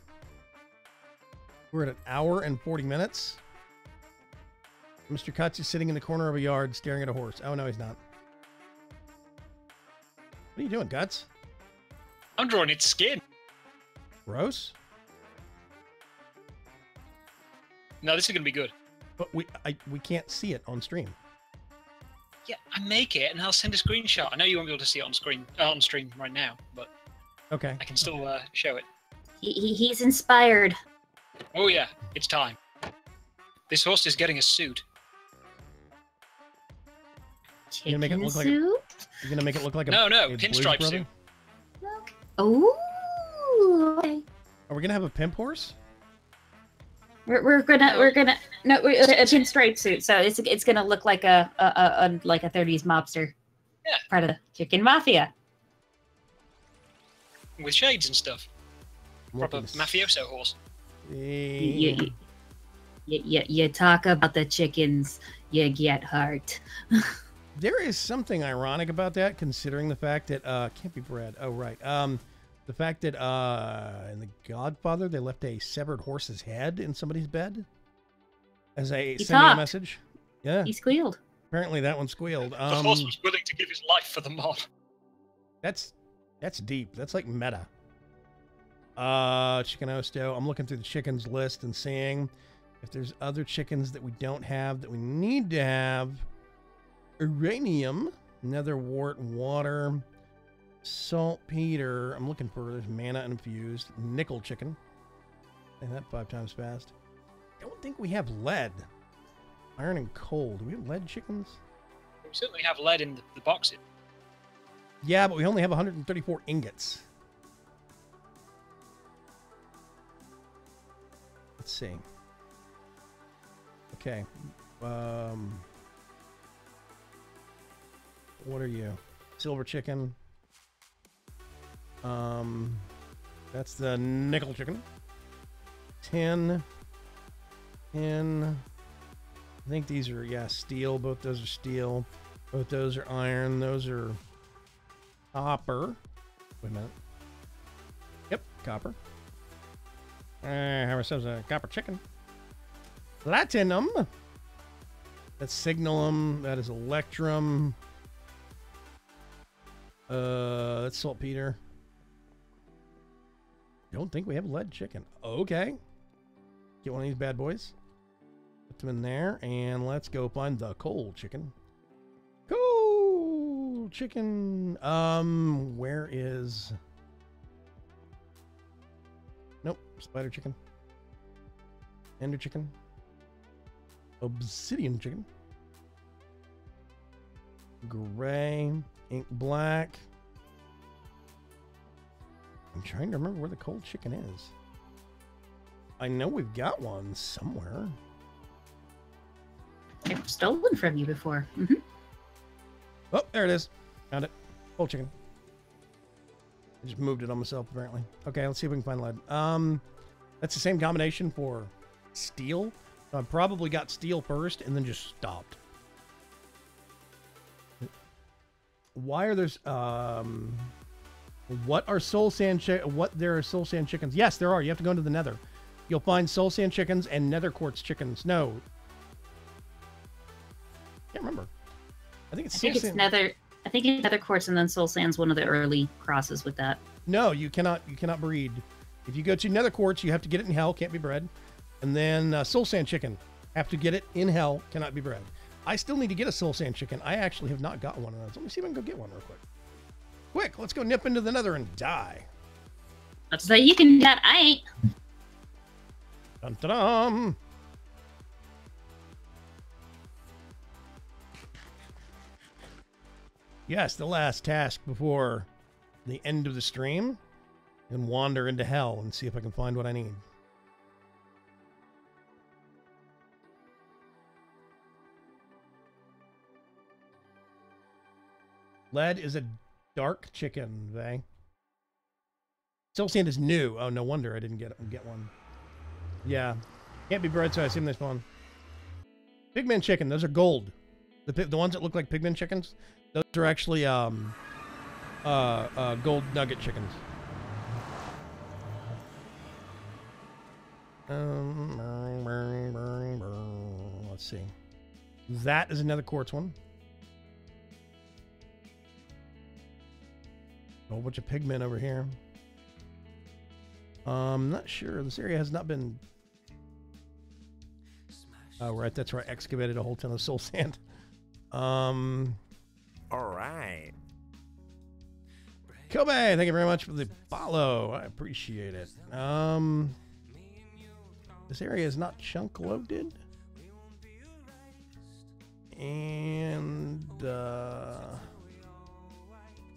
We're at 1 hour and 40 minutes. Mr. Kutz is sitting in the corner of a yard staring at a horse. Oh, no, he's not. What are you doing, Guts? I'm drawing its skin. Gross? No, this is going to be good. But we can't see it on stream. Yeah, I make it and I'll send a screenshot. I know you won't be able to see it on stream right now, but okay, I can still show it. He's inspired. Oh yeah, it's time. This horse is getting a suit. You're gonna make it look like you're gonna make it look like a no a pinstripe Blues suit. Brother? Oh. Okay. Are we gonna have a pimp horse? We're gonna a pinstripe suit, so it's gonna look like a 30s mobster. Yeah. Part of the chicken mafia. With shades and stuff. Proper mafioso horse. You talk about the chickens, you get hurt. There is something ironic about that, considering the fact that can't be bred. Oh right. The fact that in The Godfather they left a severed horse's head in somebody's bed as a sending a message. Yeah. He squealed. Apparently that one squealed. The horse was willing to give his life for the mob. That's deep. That's like meta. Chicken Osto. I'm looking through the chickens list and seeing if there's other chickens that we don't have that we need to have. Uranium, nether wart, water, saltpeter. I'm looking for, there's mana infused, nickel chicken. And that 5 times fast. Don't think we have lead. Iron and coal. Do we have lead chickens? We certainly have lead in the boxes. Yeah, but we only have 134 ingots. Let's see. Okay. What are you? Silver chicken. That's the nickel chicken. 10. I think these are, yeah, steel. Both those are steel. Both those are iron. Those are copper. Wait a minute. Yep, copper. Have ourselves a copper chicken. Platinum. That's signalum. That is electrum. That's saltpeter. Don't think we have lead chicken. Okay. Get one of these bad boys. Put them in there, and let's go find the coal chicken. Coal chicken. Where is... Nope. Spider chicken. Ender chicken. Obsidian chicken. Gray. Ink black. I'm trying to remember where the cold chicken is. I know we've got one somewhere. I've stolen from you before. Mm-hmm. Oh, there it is. Found it. Cold chicken. I just moved it on myself, apparently. Okay, let's see if we can find lead. That's the same combination for steel. So I probably got steel first and then just stopped. Why are there what are soul sand there are soul sand chickens? Yes, there are. You have to go into the nether. You'll find soul sand chickens and nether quartz chickens. No. Can't remember. I think it's nether. I think it's nether quartz and then soul sand's one of the early crosses with that. No, you cannot breed. If you go to nether quartz, you have to get it in hell, can't be bred. And then soul sand chicken, have to get it in hell, cannot be bred. I still need to get a soul sand chicken. I actually have not got one of those. Let me see if I can go get one real quick. Quick, let's go nip into the nether and die. Let's say you can that. I ain't. Dun, dun, dun. Yes, the last task before the end of the stream. And wander into hell and see if I can find what I need. Lead is a dark chicken, Vay. Soul sand is new. Oh, no wonder I didn't get one. Yeah. Can't be bred, so I assume they spawn. Pigman chicken. Those are gold. The ones that look like pigman chickens. Those are actually gold nugget chickens. Let's see. That is another quartz one. A whole bunch of pigmen over here. Not sure. This area has not been... Oh, right. That's where I excavated a whole ton of soul sand. All right. Kobe, thank you very much for the follow. I appreciate it. This area is not chunk loaded. And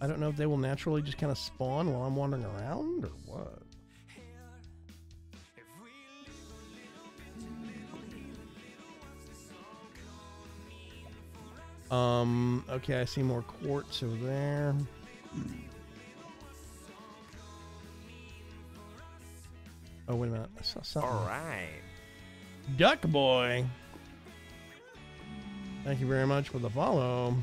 I don't know if they will naturally just kind of spawn while I'm wandering around or what. Okay, I see more quartz over there. Oh, wait a minute. I saw something. All right. Duck boy. Thank you very much for the follow.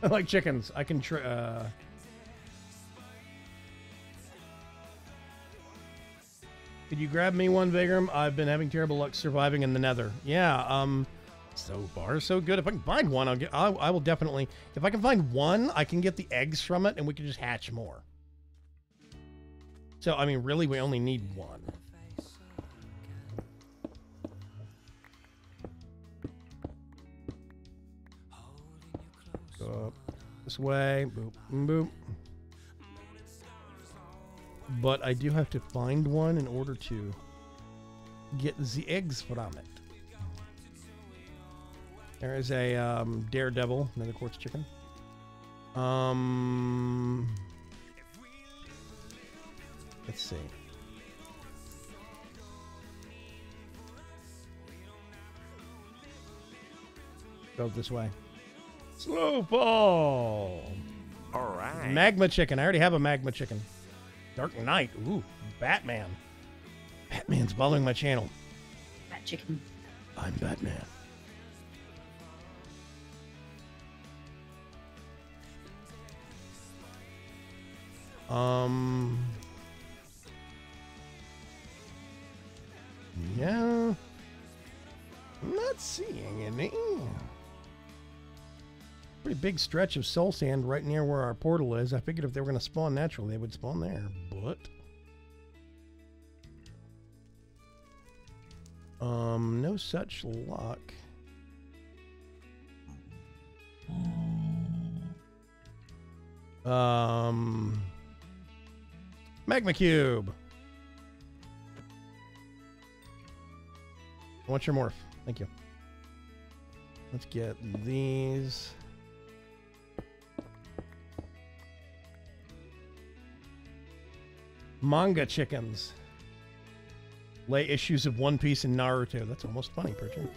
I like chickens. I can Could you grab me one, Vagram? I've been having terrible luck surviving in the Nether. Yeah, so far so good. If I can find one, I will definitely. If I can find one, I can get the eggs from it, and we can just hatch more. So I mean, really, we only need one. Go up this way. Boop, boop. But I do have to find one in order to get the eggs from it. There is a daredevil, another quartz chicken. Let's see. Go this way. Slow fall. All right. Magma chicken. I already have a magma chicken. Dark Knight. Ooh, Batman. Batman's following my channel. Bat chicken. I'm Batman. Yeah. I'm not seeing any. Pretty big stretch of soul sand right near where our portal is. I figured if they were going to spawn naturally, they would spawn there, but no such luck. Magma cube. I want your morph. Thank you. Let's get these. Manga chickens. Lay issues of One Piece and Naruto. That's almost funny, Perchin.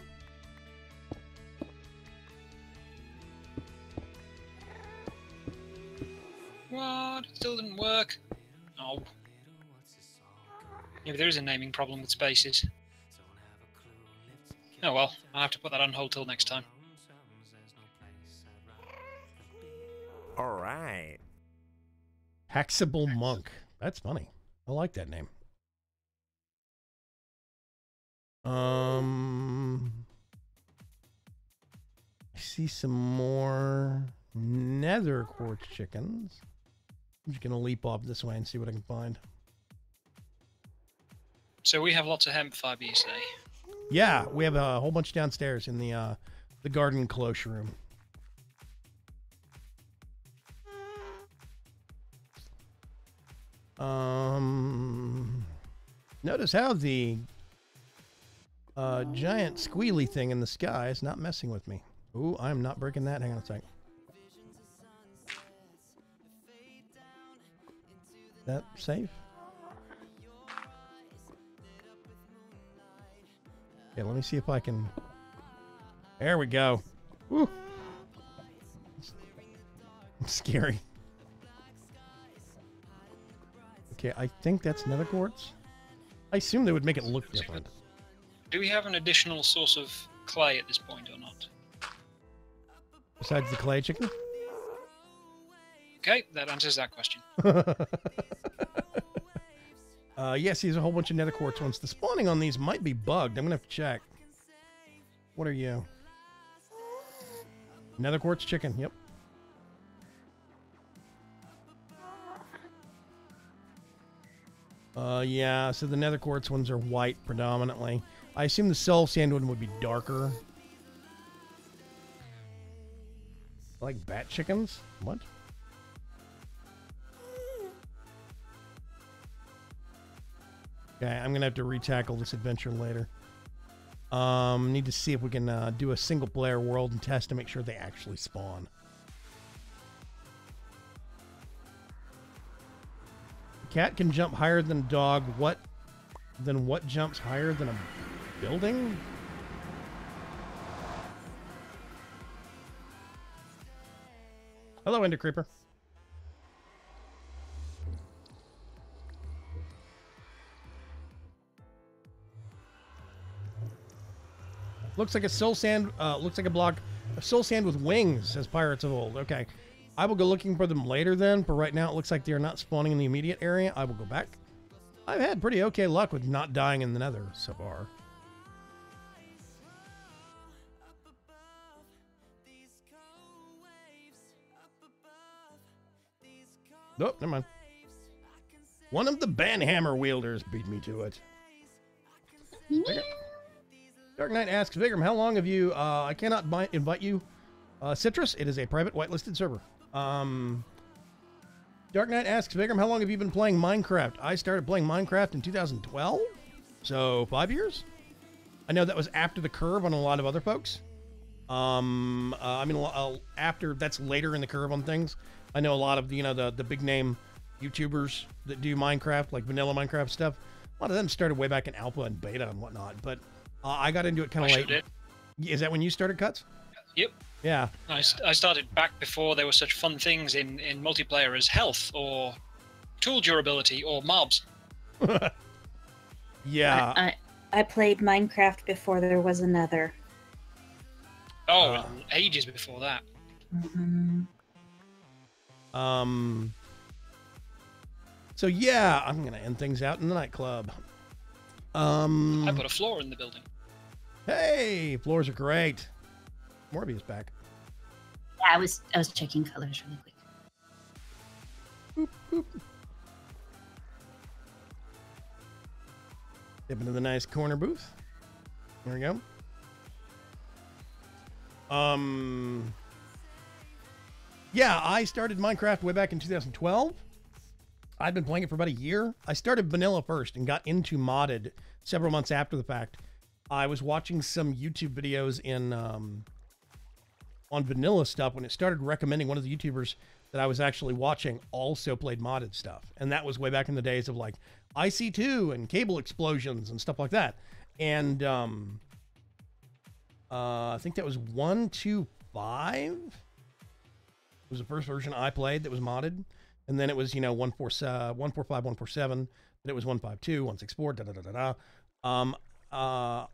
What? It still didn't work. Oh. Maybe there is a naming problem with spaces. Oh well, I'll have to put that on hold till next time. All right. Haxable Monk. That's funny. I like that name. I see some more Nether quartz chickens. I'm just gonna leap off this way and see what I can find. So we have lots of hemp fiber, you say? Yeah, we have a whole bunch downstairs in the garden cloche room. Notice how the giant squealy thing in the sky is not messing with me. Ooh, I'm not breaking that. Hang on a second. That safe? Okay, let me see if I can... There we go. Woo! Scary. Okay, I think that's nether quartz. I assume they would make it look different. Do we have an additional source of clay at this point or not? Besides the clay chicken? Okay, that answers that question. Yes, there's a whole bunch of nether quartz ones. The spawning on these might be bugged. I'm gonna have to check. What are you? Nether quartz chicken, yep. Yeah, so the nether quartz ones are white predominantly. I assume the soul sand one would be darker. Like bat chickens? What? Okay, I'm gonna have to retackle this adventure later. Need to see if we can do a single player world and test to make sure they actually spawn. The cat can jump higher than a dog. What jumps higher than a building? Hello, Ender Creeper. Looks like a soul sand. Looks like a block of soul sand with wings, says Pirates of Old. Okay. I will go looking for them later then, but right now it looks like they are not spawning in the immediate area. I will go back. I've had pretty okay luck with not dying in the nether so far. Oh, never mind. One of the banhammer wielders beat me to it. Dark Knight asks, Vigram, how long have you... I cannot invite you. Citrus, it is a private whitelisted server. Dark Knight asks, Vigram, how long have you been playing Minecraft? I started playing Minecraft in 2012, so 5 years. I know that was after the curve on a lot of other folks. I mean, after, that's later in the curve on things. I know a lot of, you know, the big name YouTubers that do Minecraft, like vanilla Minecraft stuff. A lot of them started way back in alpha and beta and whatnot, but I got into it kind of late. Did. Is that when you started, Cuts? Yep. Yeah. I started back before there were such fun things in multiplayer as health or tool durability or mobs. Yeah. I played Minecraft before there was a Nether. Oh, ages before that. Mm-hmm. So yeah, I'm gonna end things out in the nightclub. I put a floor in the building. Hey, floors are great. Morbius back. Yeah, I was checking colors really quick. Boop, boop. Step into the nice corner booth. There we go. Yeah, I started Minecraft way back in 2012. I'd been playing it for about a year. I started vanilla first and got into modded several months after the fact. I was watching some YouTube videos in on vanilla stuff when it started recommending one of the YouTubers that I was actually watching also played modded stuff. And that was way back in the days of like IC2 and cable explosions and stuff like that. And I think that was 1.2.5 was the first version I played that was modded. And then it was, you know, 1.4.5, 1.4.7. Then it was 1.5.2, 1.6.4, da da da da da.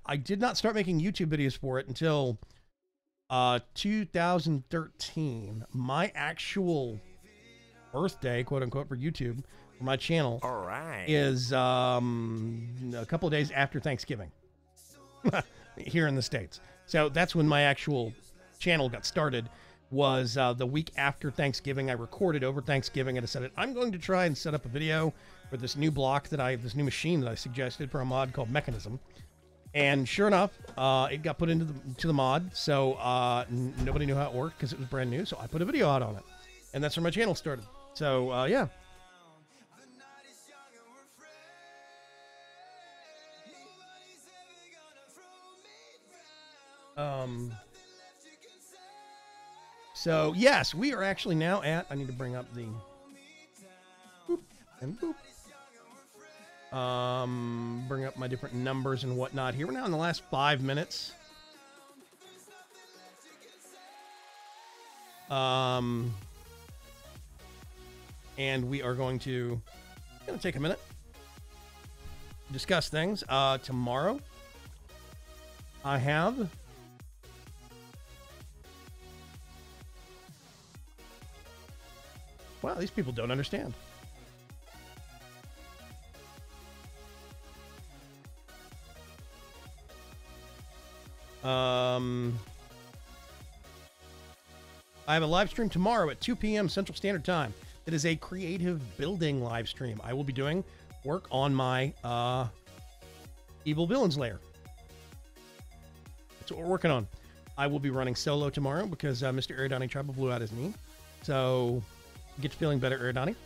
I did not start making YouTube videos for it until 2013. My actual birthday, quote unquote, for YouTube, for my channel, is a couple of days after Thanksgiving here in the States. So that's when my actual channel got started. Was the week after Thanksgiving. I recorded over Thanksgiving and I decided I'm going to try and set up a video for this new block that this new machine that I suggested for a mod called Mechanism. And sure enough, it got put into the mod. So nobody knew how it worked because it was brand new. So I put a video out on it, and that's where my channel started. So yeah. So yes, we are actually now at, I need to bring up the boop and boop. Bring up my different numbers and whatnot here. We're now in the last 5 minutes. And we are going to take a minute discuss things. Tomorrow, I have wow, these people don't understand. I have a live stream tomorrow at 2 p.m. Central Standard Time. It is a creative building live stream. I will be doing work on my Evil Villains lair. That's what we're working on. I will be running solo tomorrow because Mr. Eridani Trouble blew out his knee. So get to feeling better, Eridani.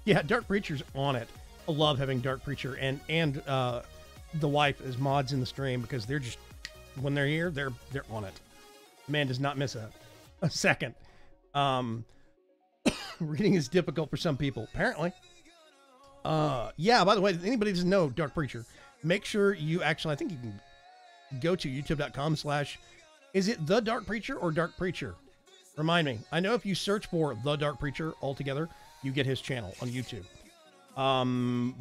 Yeah, Dark Preacher's on it. I love having Dark Preacher and the wife as mods in the stream because they're just, when they're here, they're on it. Man does not miss a second. Reading is difficult for some people, apparently. Yeah, by the way, anybody doesn't know Dark Preacher, make sure you actually, I think you can go to youtube.com/ is it The Dark Preacher or Dark Preacher? Remind me. I know if you search for The Dark Preacher altogether, you get his channel on YouTube.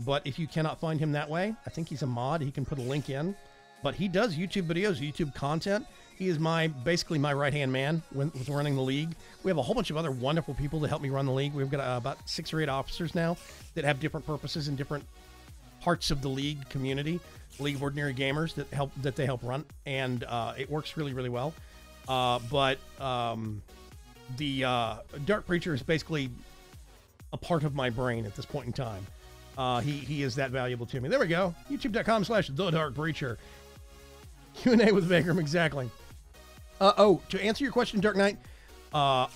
But if you cannot find him that way, I think he's a mod. He can put a link in. But he does YouTube videos, YouTube content. He is basically my right-hand man with running the league. We have a whole bunch of other wonderful people that help me run the league. We've got about 6 or 8 officers now that have different purposes in different parts of the league community, League of Ordinary Gamers that they help run, and it works really, really well. But the Dark Preacher is basically a part of my brain at this point in time. He is that valuable to me. There we go. YouTube.com/The Dark Preacher. Q&A with Vagram, exactly. To answer your question, Dark Knight, I'm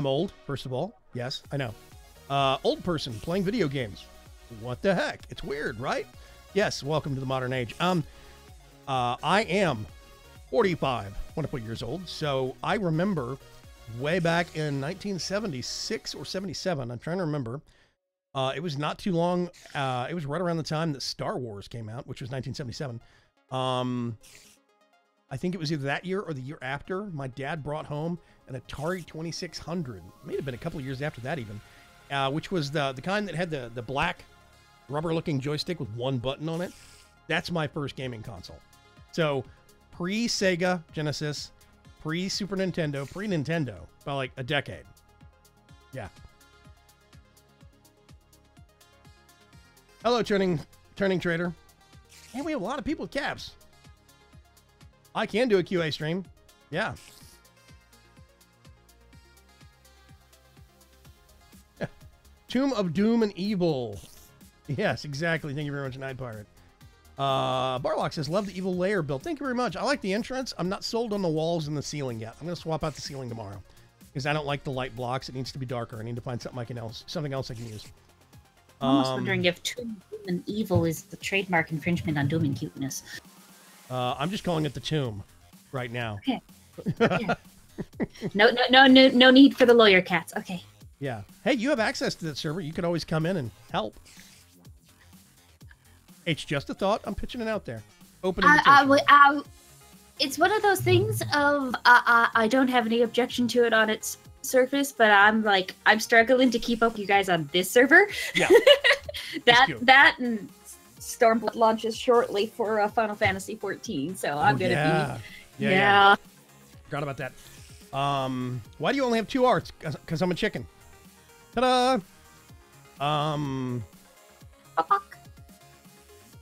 old, first of all. Yes, I know. Old person playing video games. What the heck? It's weird, right? Yes, welcome to the modern age. I am 45, wonderful years old. So I remember way back in 1976 or 77, I'm trying to remember. It was not too long. It was right around the time that Star Wars came out, which was 1977. I think it was either that year or the year after. My dad brought home an Atari 2600. It may have been a couple of years after that even, which was the kind that had the black rubber-looking joystick with one button on it. That's my first gaming console. So pre-Sega Genesis, pre-Super Nintendo, pre-Nintendo, by like a decade. Yeah. Hello, turning trader. And we have a lot of people with caps. I can do a QA stream. Yeah. Tomb of Doom and Evil. Yes, exactly. Thank you very much, Night Pirate. Barlock says, love the evil layer build. Thank you very much. I like the entrance. I'm not sold on the walls and the ceiling yet. I'm going to swap out the ceiling tomorrow because I don't like the light blocks. It needs to be darker. I need to find something else I can use. I'm almost wondering if Tomb and Evil is the trademark infringement on Doom and Cuteness. I'm just calling it the Tomb right now. Okay. Yeah. No need for the lawyer cats. Okay. Yeah. Hey, you have access to that server. You could always come in and help. It's just a thought. I'm pitching it out there. Open invitation. It's one of those things of I don't have any objection to it on its surface, but I'm struggling to keep up with you guys on this server. Yeah. that and Stormblood launches shortly for Final Fantasy 14, so I'm gonna be yeah. Forgot about that. Why do you only have 2 arts? Because I'm a chicken. Ta-da!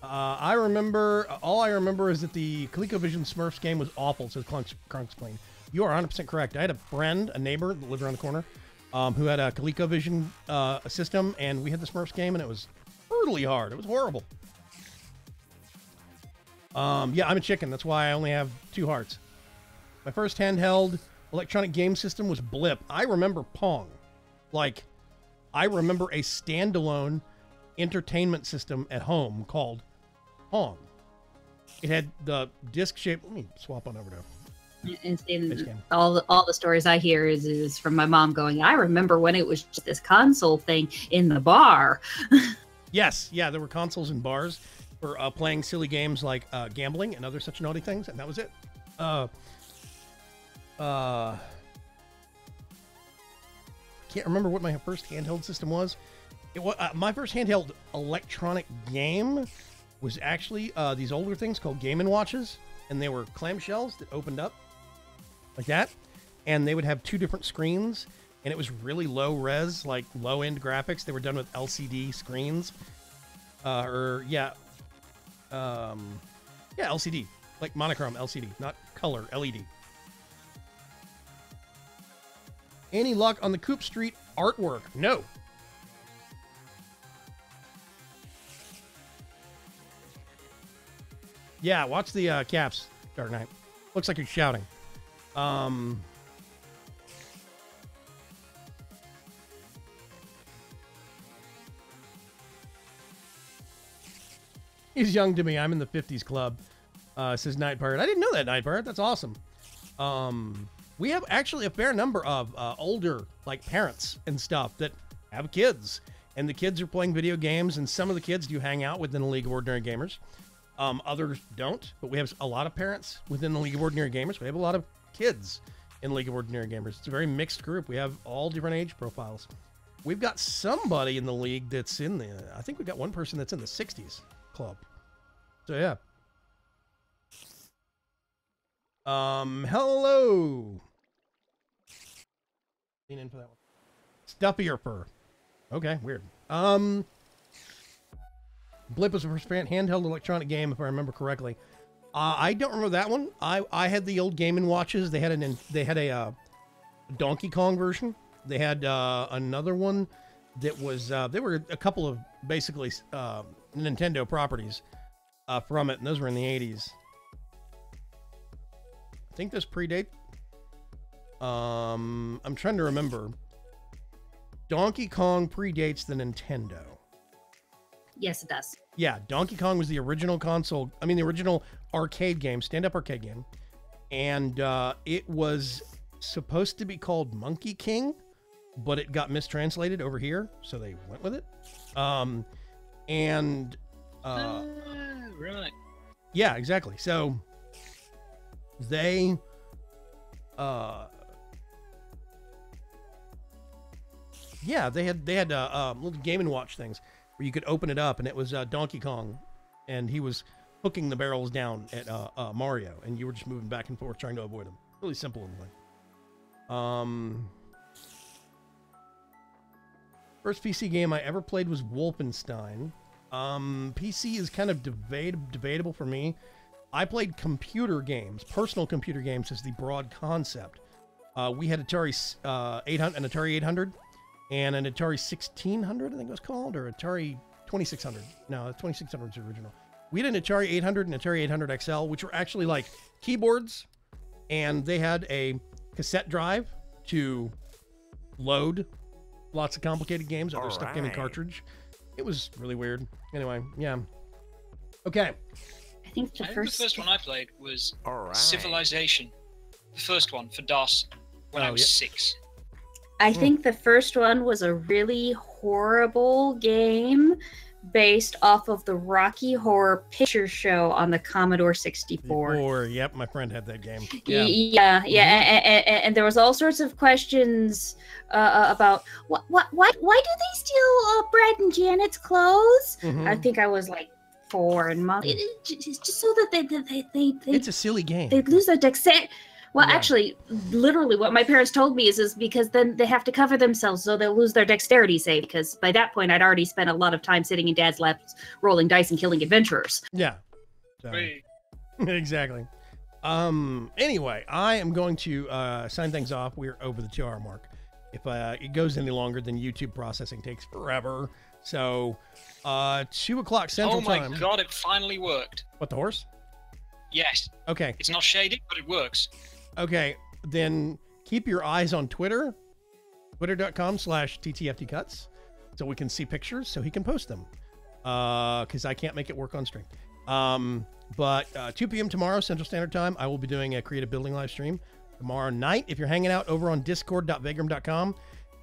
I remember, all I remember is that the ColecoVision Smurfs game was awful, says Crunksplain. You are 100% correct. I had a neighbor that lived around the corner, who had a ColecoVision system, and we had the Smurfs game, and it was brutally hard. It was horrible. Yeah, I'm a chicken. That's why I only have 2 hearts. My first handheld electronic game system was Blip. I remember Pong. I remember a standalone entertainment system at home called Pong. It had the disc shape. Let me swap on over to. And all the stories I hear is from my mom going, I remember when it was just this console thing in the bar. Yes, yeah, there were consoles in bars for playing silly games like gambling and other such naughty things, and that was it. can't remember what my first handheld system was. It was my first handheld electronic game was actually these older things called Game & Watches, and they were clamshells that opened up like that, and they would have 2 different screens, and it was really low res, like low end graphics. They were done with LCD screens, LCD, like monochrome LCD, not color LED. Any luck on the Coop Street artwork? No. Yeah, watch the Caps Dark Knight. Looks like he's shouting. He's young to me. I'm in the 50s club. Says Night Pirate. I didn't know that, Night Pirate. That's awesome. We have actually a fair number of older, like, parents and stuff that have kids. And the kids are playing video games, and some of the kids do hang out within the League of Ordinary Gamers. Others don't, but we have a lot of parents within the League of Ordinary Gamers. We have a lot of kids in League of Ordinary Gamers. It's a very mixed group. We have all different age profiles. We've got somebody in the league that's in the, I think we've got one person that's in the 60s club. So, yeah. Hello. Lean in for that one. Stuffier fur. Okay, weird. Blip was the first handheld electronic game, if I remember correctly. I don't remember that one. I had the old Game & Watches. They had a Donkey Kong version. They had another one that was there were a couple of basically Nintendo properties from it, and those were in the 80s. I think this predate. I'm trying to remember. Donkey Kong predates the Nintendo. Yes, it does. Yeah, Donkey Kong was the original console. I mean, the original arcade game, stand-up arcade game. And it was supposed to be called Monkey King, but it got mistranslated over here, so they went with it. Right. Yeah, exactly. So they they had little Game & Watch things where you could open it up, and it was Donkey Kong, and he was hooking the barrels down at Mario, and you were just moving back and forth trying to avoid him. Really simple in a way. First PC game I ever played was Wolfenstein. PC is kind of debatable for me. I played computer games. Personal computer games is the broad concept. We had Atari 800, an Atari 800, and an Atari 1600, I think it was called, or Atari 2600. No, 2600 is the original. We had an Atari 800 and Atari 800 XL, which were actually like keyboards, and they had a cassette drive to load lots of complicated games that were stuck in a cartridge. It was really weird. Anyway, yeah. Okay. I think the first one I played was Civilization. The first one for DOS when I was 6. I think the first one was a really horrible game based off of the Rocky Horror Picture Show on the Commodore 64. Yep, my friend had that game. Yeah. And there was all sorts of questions about why do they steal Brad and Janet's clothes? I think I was like 4, and Mom, it's just so that they it's a silly game. They lose their dexterity. Well, actually, literally what my parents told me is because then they have to cover themselves so they'll lose their dexterity save, because by that point I'd already spent a lot of time sitting in Dad's lap rolling dice and killing adventurers. Yeah. So, exactly. Anyway, I am going to sign things off. We're over the 2-hour mark. If it goes any longer, then YouTube processing takes forever. So, 2 o'clock Central Time. Oh my God, it finally worked. What, the horse? Yes. Okay. It's not shaded, but it works. Okay, then keep your eyes on Twitter, twitter.com/TTFTcuts, so we can see pictures so he can post them, because I can't make it work on stream. But 2 p.m. tomorrow, Central Standard Time, I will be doing a creative building live stream. Tomorrow night, if you're hanging out over on discord.vagram.com,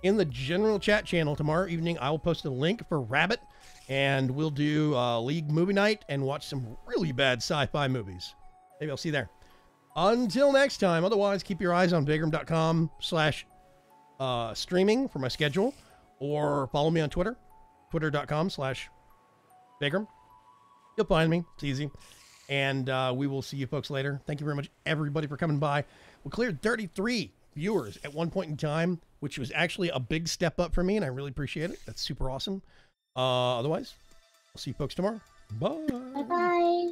in the general chat channel tomorrow evening, I will post a link for Rabbit, and we'll do League movie night and watch some really bad sci-fi movies. Maybe I'll see you there. Until next time, otherwise, keep your eyes on vagram.com/. streaming for my schedule, or follow me on Twitter, twitter.com/Vagram. You'll find me. It's easy. And we will see you folks later. Thank you very much, everybody, for coming by. We cleared 33 viewers at one point in time, which was actually a big step up for me, and I really appreciate it. That's super awesome. Otherwise, I'll see you folks tomorrow. Bye. Bye-bye.